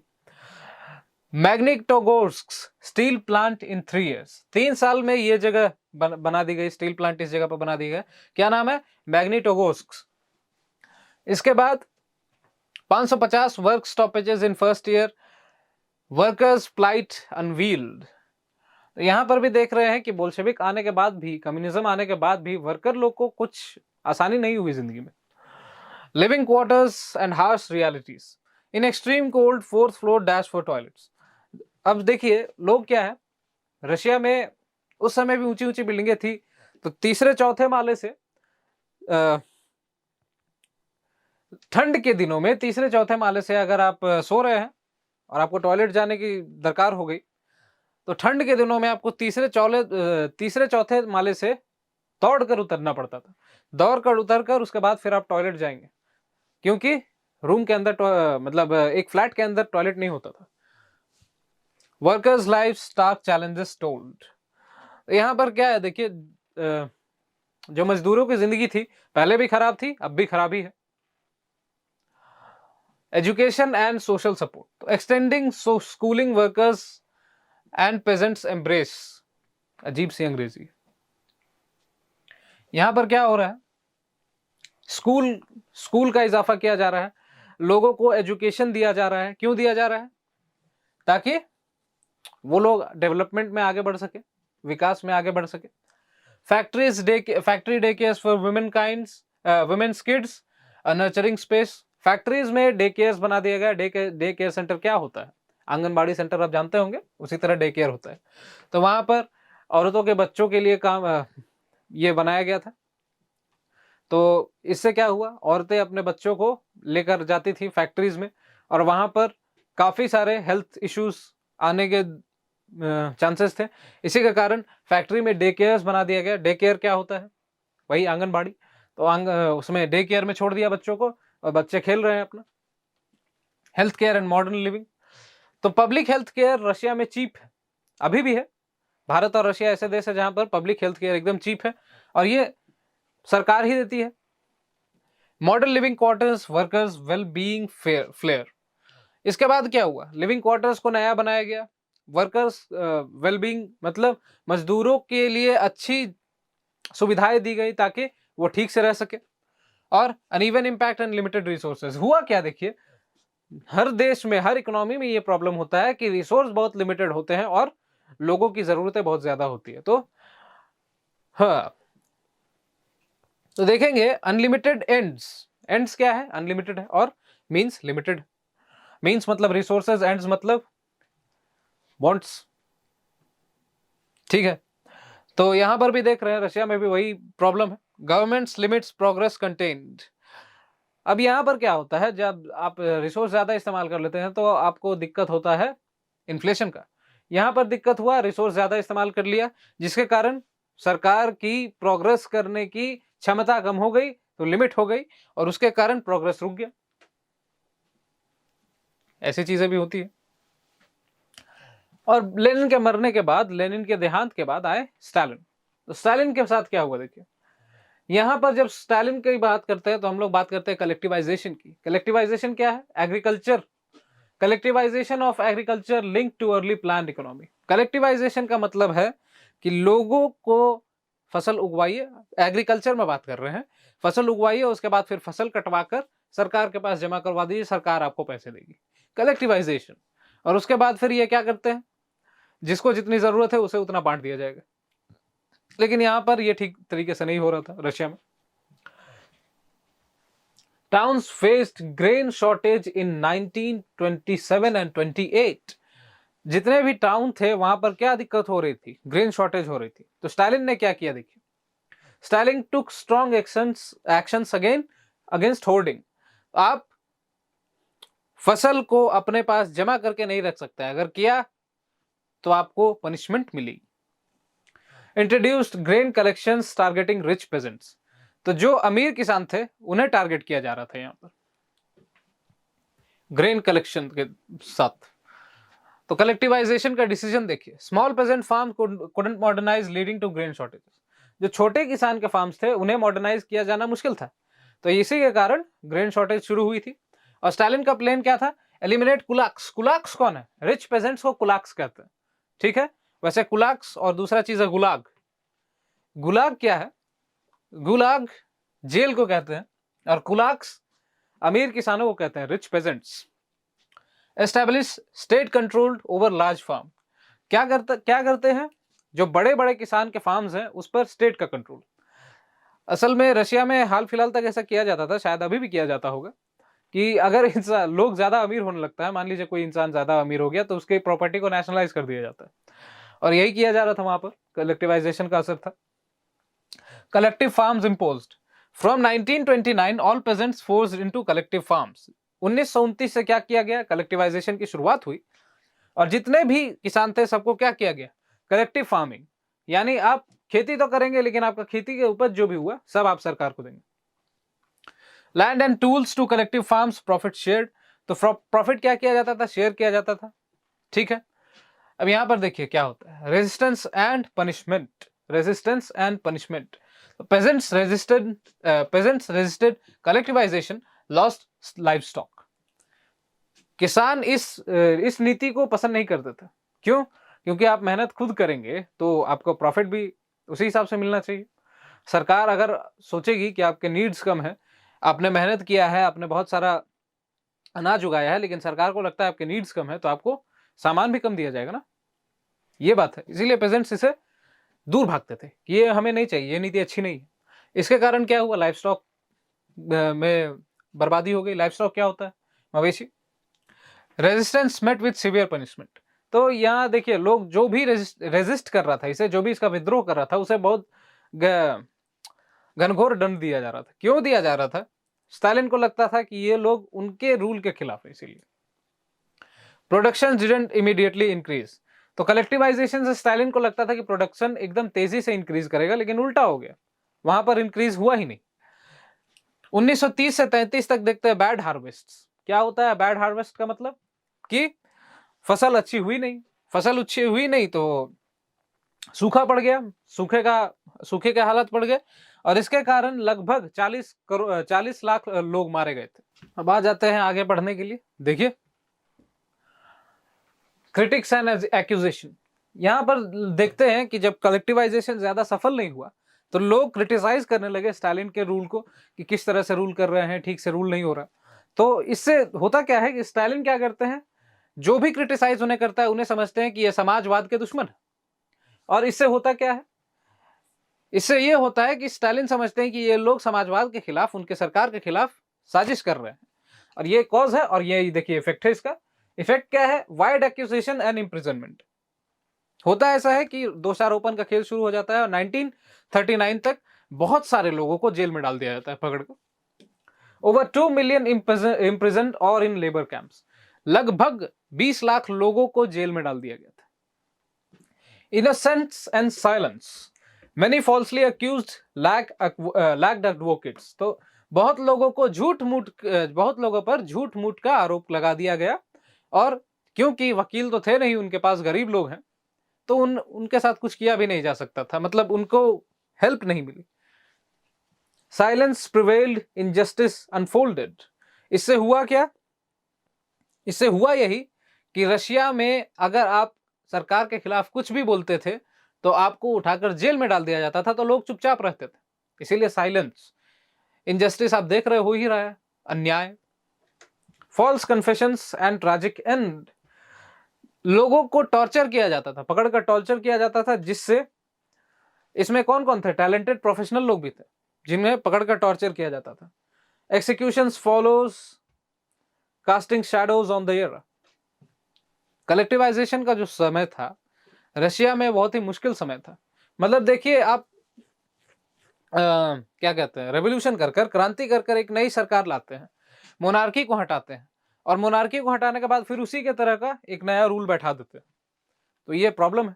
मैग्नेटोगोर्स्क स्टील प्लांट इन 3 years, 3 साल में ये जगह बना दी गई, स्टील प्लांट इस जगह पर बना दी गई, क्या नाम है, मैग्नेटोगोर्स्क। इसके बाद 550 work stoppages in first year, workers plight unveiled. यहां पर भी देख रहे हैं कि बोल्शेविक आने के बाद भी, कम्युनिज्म आने के बाद भी वर्कर लोग को कुछ आसानी नहीं हुई जिंदगी में। Living quarters and harsh realities, in extreme cold 4th floor dash for toilets. अब देखिए लोग क्या है, रशिया में उस समय भी ऊंची ऊंची बिल्डिंगें थी, तो तीसरे चौथे माले से ठंड के दिनों में तीसरे चौथे माले से अगर आप सो रहे हैं और आपको टॉयलेट जाने की दरकार हो गई, तो ठंड के दिनों में आपको तीसरे चौथे माले से दौड़कर उतरना पड़ता था, दौड़कर उतरकर उसके बाद फिर आप टॉयलेट जाएंगे, क्योंकि रूम के अंदर मतलब एक फ्लैट के अंदर टॉयलेट नहीं होता था। Workers life stark challenges told, यहां पर क्या है देखिए, जो मजदूरों की जिंदगी थी पहले भी खराब थी, अब भी खराब ही है। एजुकेशन एंड सोशल सपोर्ट, तो extending schooling workers and peasants embrace, अजीब सी अंग्रेजी। यहां पर क्या हो रहा है, स्कूल का इजाफा किया जा रहा है, लोगों को एजुकेशन दिया जा रहा है। क्यों दिया जा रहा है, ताकि वो लोग डेवलपमेंट में आगे बढ़ सके, विकास में आगे बढ़ सके। Factory day cares for women's kids, nurturing space, factories में डे केयर्स बना दिया गया। डे केयर सेंटर क्या होता है, आंगनबाड़ी सेंटर आप जानते होंगे, उसी तरह डे केयर होता है। तो वहां पर औरतों के बच्चों के लिए काम ये बनाया गया था। तो इससे क्या हुआ, औरतें अपने बच्चों को लेकर जाती थी फैक्ट्रीज में, और वहां पर काफी सारे हेल्थ इश्यूज आने के चांसेस थे। इसी के कारण फैक्ट्री में डे केयर्स बना दिया गया। डे केयर क्या होता है, वही आंगनबाड़ी। तो उसमें डे केयर में छोड़ दिया बच्चों को, और बच्चे खेल रहे हैं अपना। Health care and modern living, तो पब्लिक हेल्थ केयर रशिया में चीप है, अभी भी है। भारत और रशिया ऐसे देश है जहां पर पब्लिक हेल्थ केयर एकदम चीप है, और ये सरकार ही देती है। Modern living quarters, workers well being flair. इसके बाद क्या हुआ, लिविंग क्वार्टर्स को नया बनाया गया, वर्कर्स वेलबींग मतलब मजदूरों के लिए अच्छी सुविधाएं दी गई ताकि वो ठीक से रह सके। और uneven impact and limited resources, हुआ क्या देखिए, हर देश में, हर इकोनॉमी में ये प्रॉब्लम होता है कि रिसोर्स बहुत लिमिटेड होते हैं और लोगों की जरूरतें बहुत ज्यादा होती है। तो हाँ, तो देखेंगे अनलिमिटेड एंड्स क्या है, अनलिमिटेड है, और मींस लिमिटेड। मींस मतलब रिसोर्सेज, एंड्स मतलब वांट्स, ठीक है। तो यहां पर भी देख रहे हैं रशिया में भी वही प्रॉब्लम है, गवर्नमेंट्स लिमिट्स प्रोग्रेस कंटेन्ड। अब यहां पर क्या होता है, जब आप रिसोर्स ज्यादा इस्तेमाल कर लेते हैं तो आपको दिक्कत होता है इन्फ्लेशन का। यहां पर दिक्कत हुआ, रिसोर्स ज्यादा इस्तेमाल कर लिया, जिसके कारण सरकार की प्रोग्रेस करने की क्षमता कम हो गई, तो लिमिट हो गई, और उसके कारण प्रोग्रेस रुक गया। ऐसी चीजें भी होती है। और लेनिन के मरने के बाद, लेनिन के देहांत के बाद आए स्टालिन। तो स्टालिन के साथ क्या हुआ देखिए, यहां पर जब स्टालिन की बात करते हैं तो हम लोग बात करते हैं कलेक्टिवाइजेशन की। कलेक्टिवाइजेशन क्या है, agriculture, collectivisation of agriculture link too early planned economy. Collectivisation का मतलब है कि लोगों को फसल उगवाइए, एग्रीकल्चर में बात कर रहे हैं, फसल उगवाइए, उसके बाद फिर फसल कटवाकर सरकार के पास जमा करवा दीजिए, सरकार आपको पैसे देगी। कलेक्टिवाइजेशन। और उसके बाद फिर ये क्या करते हैं, जिसको जितनी जरूरत है उसे उतना बांट दिया जाएगा। लेकिन यहां पर ये ठीक तरीके से नहीं हो रहा था रशिया में। Towns faced grain shortage in 1927 and 28। जितने भी टाउन थे वहां पर क्या दिक्कत हो रही थी, ग्रेन शॉर्टेज हो रही थी। तो स्टालिन ने क्या किया, देखिए, स्टालिन टुक स्ट्रॉन्ग एक्शंस अगेंस्ट होर्डिंग। आप फसल को अपने पास जमा करके नहीं रख सकते, अगर किया तो आपको पनिशमेंट मिलेगी। Introduced grain collections targeting rich pageants. तो जो अमीर किसान थे उन्हें टारगेट किया जा रहा था यहां पर ग्रेन कलेक्शन के साथ। तो कलेक्टिवाइजेशन का डिसीजन देखिए, small peasant farm couldn't modernise leading to grain shortages. जो छोटे किसान के फार्म्स थे उन्हें मॉडर्नाइज किया जाना मुश्किल था, तो इसी के कारण ग्रेन शॉर्टेज शुरू हुई थी। और स्टालिन का प्लान क्या था, एलिमिनेट कुलाक्स। कुलाक्स कौन है, रिच पेजेंट्स को कुलाक्स कहते हैं, ठीक है। वैसे कुलाक्स और दूसरा चीज है गुलाग। गुलाग क्या है, गुलाग जेल को कहते हैं, और कुलाक्स अमीर किसानों को कहते हैं, rich peasants. Establish state controlled over large farm. क्या करते हैं, जो बड़े बड़े किसान के फार्म्स हैं उस पर स्टेट का कंट्रोल। असल में रशिया में हाल फिलहाल तक ऐसा किया जाता था, शायद अभी भी किया जाता होगा, कि अगर इंसान लोग ज्यादा अमीर होने लगता है, मान लीजिए कोई इंसान ज्यादा अमीर हो गया, तो उसके प्रॉपर्टी को नेशनलाइज कर दिया जाता है। और यही किया जा रहा था वहां पर, कलेक्टिवाइजेशन का असर था। Collective farms imposed from 1929, all pageants forced into collective farms. 1929 से क्या किया गया, कलेक्टिवाइजेशन की शुरुआत हुई, और जितने भी किसान थे सबको क्या किया गया, कलेक्टिव फार्मिंग। यानी आप खेती तो करेंगे, लेकिन आपका खेती के उपज जो भी हुआ सब आप सरकार को देंगे। Land and tools to collective farms, profit shared. तो प्रॉफिट क्या किया जाता था, शेयर किया जाता था, ठीक है। अब यहां पर देखिए क्या होता है, resistance and punishment. Resistance and punishment. Pageants resisted collectivisation, lost life stock. किसान इस नीति को पसंद नहीं करते थे। क्यों, क्योंकि आप मेहनत खुद करेंगे तो आपको प्रॉफिट भी उसी हिसाब से मिलना चाहिए। सरकार अगर सोचेगी कि आपके नीड्स कम है, आपने मेहनत किया है, आपने बहुत सारा अनाज उगाया है, लेकिन सरकार को लगता है आपके नीड्स कम है, तो आपको सामान भी कम दिया जाएगा ना, ये बात है। इसीलिए पेजेंट्स इसे दूर भागते थे कि ये हमें नहीं चाहिए, ये नीति अच्छी नहीं है। इसके कारण क्या हुआ, लाइफ स्टॉक में बर्बादी हो गई। लाइफ स्टॉक क्या होता है, मवेशी। Resistance met with severe punishment. तो यहाँ देखिए, लोग जो भी रेजिस्ट कर रहा था इसे, जो भी इसका विद्रोह कर रहा था, उसे बहुत घनघोर दंड दिया जा रहा था। क्यों दिया जा रहा था, स्टालिन को लगता था कि ये लोग उनके रूल के खिलाफ है, इसीलिए। Production didn't immediately increase. तो कलेक्टिवाइजेशन से स्टालिन को लगता था कि प्रोडक्शन एकदम तेजी से इंक्रीज करेगा, लेकिन उल्टा हो गया, वहां पर इंक्रीज हुआ ही नहीं। 1930 से 33 तक देखते हैं बैड हार्वेस्ट। क्या होता है बैड हार्वेस्ट का मतलब, कि फसल अच्छी हुई नहीं। फसल अच्छी हुई नहीं तो सूखा पड़ गया, सूखे के हालत पड़ गए, और इसके कारण लगभग 40 लाख लोग मारे गए थे। अब आ जाते हैं आगे बढ़ने के लिए। देखिए, क्रिटिक्स एंड एक्यूजेशन। यहां पर देखते हैं कि जब कलेक्टिवाइजेशन ज्यादा सफल नहीं हुआ, तो लोग क्रिटिसाइज करने लगे स्टालिन के रूल को, कि किस तरह से रूल कर रहे हैं, ठीक से रूल नहीं हो रहा। तो इससे होता क्या है कि स्टालिन क्या करते हैं, जो भी क्रिटिसाइज उन्हें करता है उन्हें समझते हैं कि ये समाजवाद के दुश्मन है। और इससे होता क्या है, इससे ये होता है कि स्टालिन समझते हैं कि ये लोग समाजवाद के खिलाफ, उनके सरकार के खिलाफ साजिश कर रहे हैं, और ये कॉज है। और ये देखिए इफेक्ट है इसका। इफेक्ट क्या है, वाइड एक्यूजेशन एंड इम्प्रिजनमेंट। होता ऐसा है कि दोषारोपण का खेल शुरू हो जाता है, और 1939 तक बहुत सारे लोगों को जेल में डाल दिया जाता है पकड़ कर। ओवर 2 मिलियन इम्प्रिजन्ड और इन लेबर कैंप्स। लगभग 20 लाख लोगों को जेल में डाल दिया गया था। Innocence and silence. Many falsely accused lacked advocates। तो बहुत लोगों पर झूठ मूठ का आरोप लगा दिया गया, और क्योंकि वकील तो थे नहीं उनके पास, गरीब लोग हैं, तो उनके साथ कुछ किया भी नहीं जा सकता था, मतलब उनको हेल्प नहीं मिली। Silence prevailed, injustice unfolded. इससे हुआ क्या, इससे हुआ यही कि रशिया में अगर आप सरकार के खिलाफ कुछ भी बोलते थे तो आपको उठाकर जेल में डाल दिया जाता था, तो लोग चुपचाप रहते थे। इसीलिए साइलेंस। इनजस्टिस आप देख रहे हो ही रहा है, अन्याय, false confessions and tragic end. लोगों को टॉर्चर किया जाता था, पकड़कर टॉर्चर किया जाता था, जिससे इसमें कौन कौन थे? टैलेंटेड प्रोफेशनल लोग भी थे जिन्हें पकड़कर टॉर्चर किया जाता था। Executions follows casting shadows on the year. Collectivisation का जो समय था रशिया में बहुत ही मुश्किल समय था। मतलब देखिए आप क्या कहते हैं, रेवोल्यूशन कर कर, क्रांति कर कर एक नई सरकार लाते हैं, मोनार्की को हटाते हैं, और मोनार्की को हटाने के बाद फिर उसी के तरह का एक नया रूल बैठा देते हैं। तो ये प्रॉब्लम है।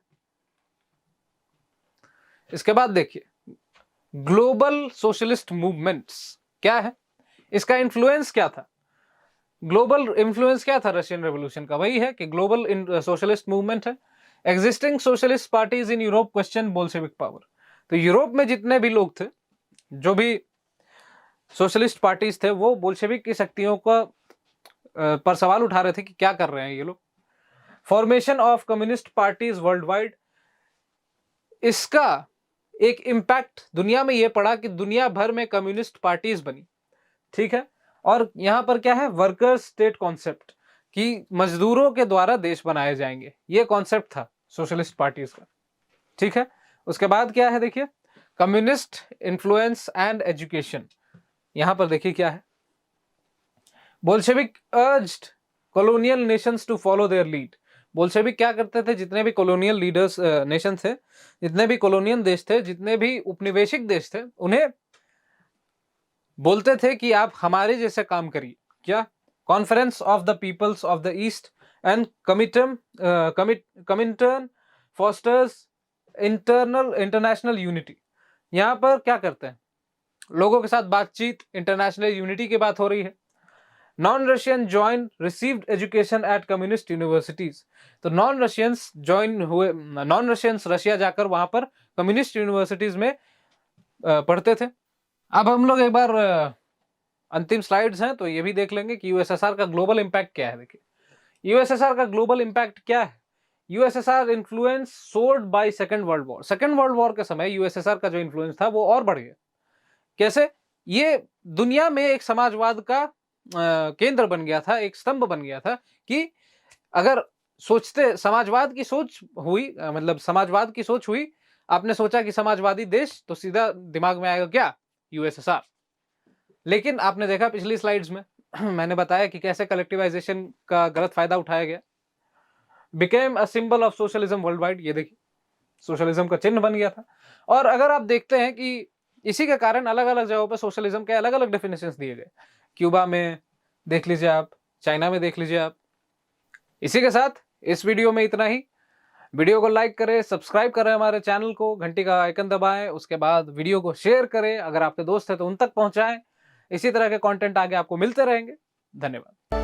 इसके बाद देखिए ग्लोबल सोशलिस्ट मूवमेंट्स क्या है, इसका इन्फ्लुएंस क्या था? ग्लोबल इन्फ्लुएंस क्या था रशियन रेवोल्यूशन का? वही है कि ग्लोबल सोशलिस्ट मूवमेंट है। Existing socialist parties in Europe question Bolshevik power. तो यूरोप में जितने भी लोग थे, जो भी सोशलिस्ट पार्टीज थे, वो बोल्शेविक की शक्तियों का पर सवाल उठा रहे थे कि क्या कर रहे हैं ये लोग। Formation of communist parties world wide, इसका एक इम्पैक्ट दुनिया में ये पड़ा कि दुनिया भर में कम्युनिस्ट पार्टीज बनी, ठीक है। और यहां पर क्या है, वर्कर्स स्टेट कॉन्सेप्ट, कि मजदूरों के द्वारा देश बनाए जाएंगे, ये कॉन्सेप्ट था सोशलिस्ट पार्टीज का, ठीक है। उसके बाद क्या है देखिए, कम्युनिस्ट इन्फ्लुएंस एंड एजुकेशन। यहां पर देखिए क्या है, Bolshevik urged colonial nations to follow their lead. Bolshevik क्या करते थे, जितने भी कॉलोनियल लीडर्स नेशन थे, जितने भी कॉलोनियल देश थे, जितने भी उपनिवेशिक देश थे, उन्हें बोलते थे कि आप हमारे जैसे काम करिए। क्या? Conference of the peoples of the east and Comintern fosters international unity. यहां पर क्या करते हैं, लोगों के साथ बातचीत, इंटरनेशनल यूनिटी की बात हो रही है। Non Russian join received education at communist universities. तो नॉन रशियंस ज्वाइन हुए, नॉन रशियंस रशिया जाकर वहां पर कम्युनिस्ट यूनिवर्सिटीज में पढ़ते थे। अब हम लोग एक बार अंतिम स्लाइड्स हैं तो ये भी देख लेंगे कि यूएसएसआर का ग्लोबल इंपैक्ट क्या है। देखिए यूएसएसआर का ग्लोबल इंपैक्ट क्या है। USSR influence sword by second world war. Second world war के समय यूएसएसआर का जो इन्फ्लुएंस था वो और बढ़ गया। कैसे? ये दुनिया में एक समाजवाद का केंद्र बन गया था, एक स्तंभ बन गया था कि अगर सोचते, समाजवाद की सोच हुई, मतलब समाजवाद की सोच हुई, आपने सोचा कि समाजवादी देश, तो सीधा दिमाग में आएगा क्या? यूएसएसआर। लेकिन आपने देखा पिछली स्लाइड्स में मैंने बताया कि कैसे कलेक्टिवाइजेशन का गलत फायदा उठाया गया। Became a symbol of socialism world wide. ये देखिए सोशलिज्म का चिन्ह बन गया था। और अगर आप देखते हैं कि इसी के कारण अलग अलग जगहों पर सोशलिज्म के अलग अलग डेफिनेशंस दिए गए। क्यूबा में देख लीजिए आप, चाइना में देख लीजिए आप। इसी के साथ इस वीडियो में इतना ही। वीडियो को लाइक करें, सब्सक्राइब करें हमारे चैनल को, घंटी का आइकन दबाएं, उसके बाद वीडियो को शेयर करें, अगर आपके दोस्त हैं तो उन तक पहुंचाएं। इसी तरह के कंटेंट आगे आपको मिलते रहेंगे। धन्यवाद।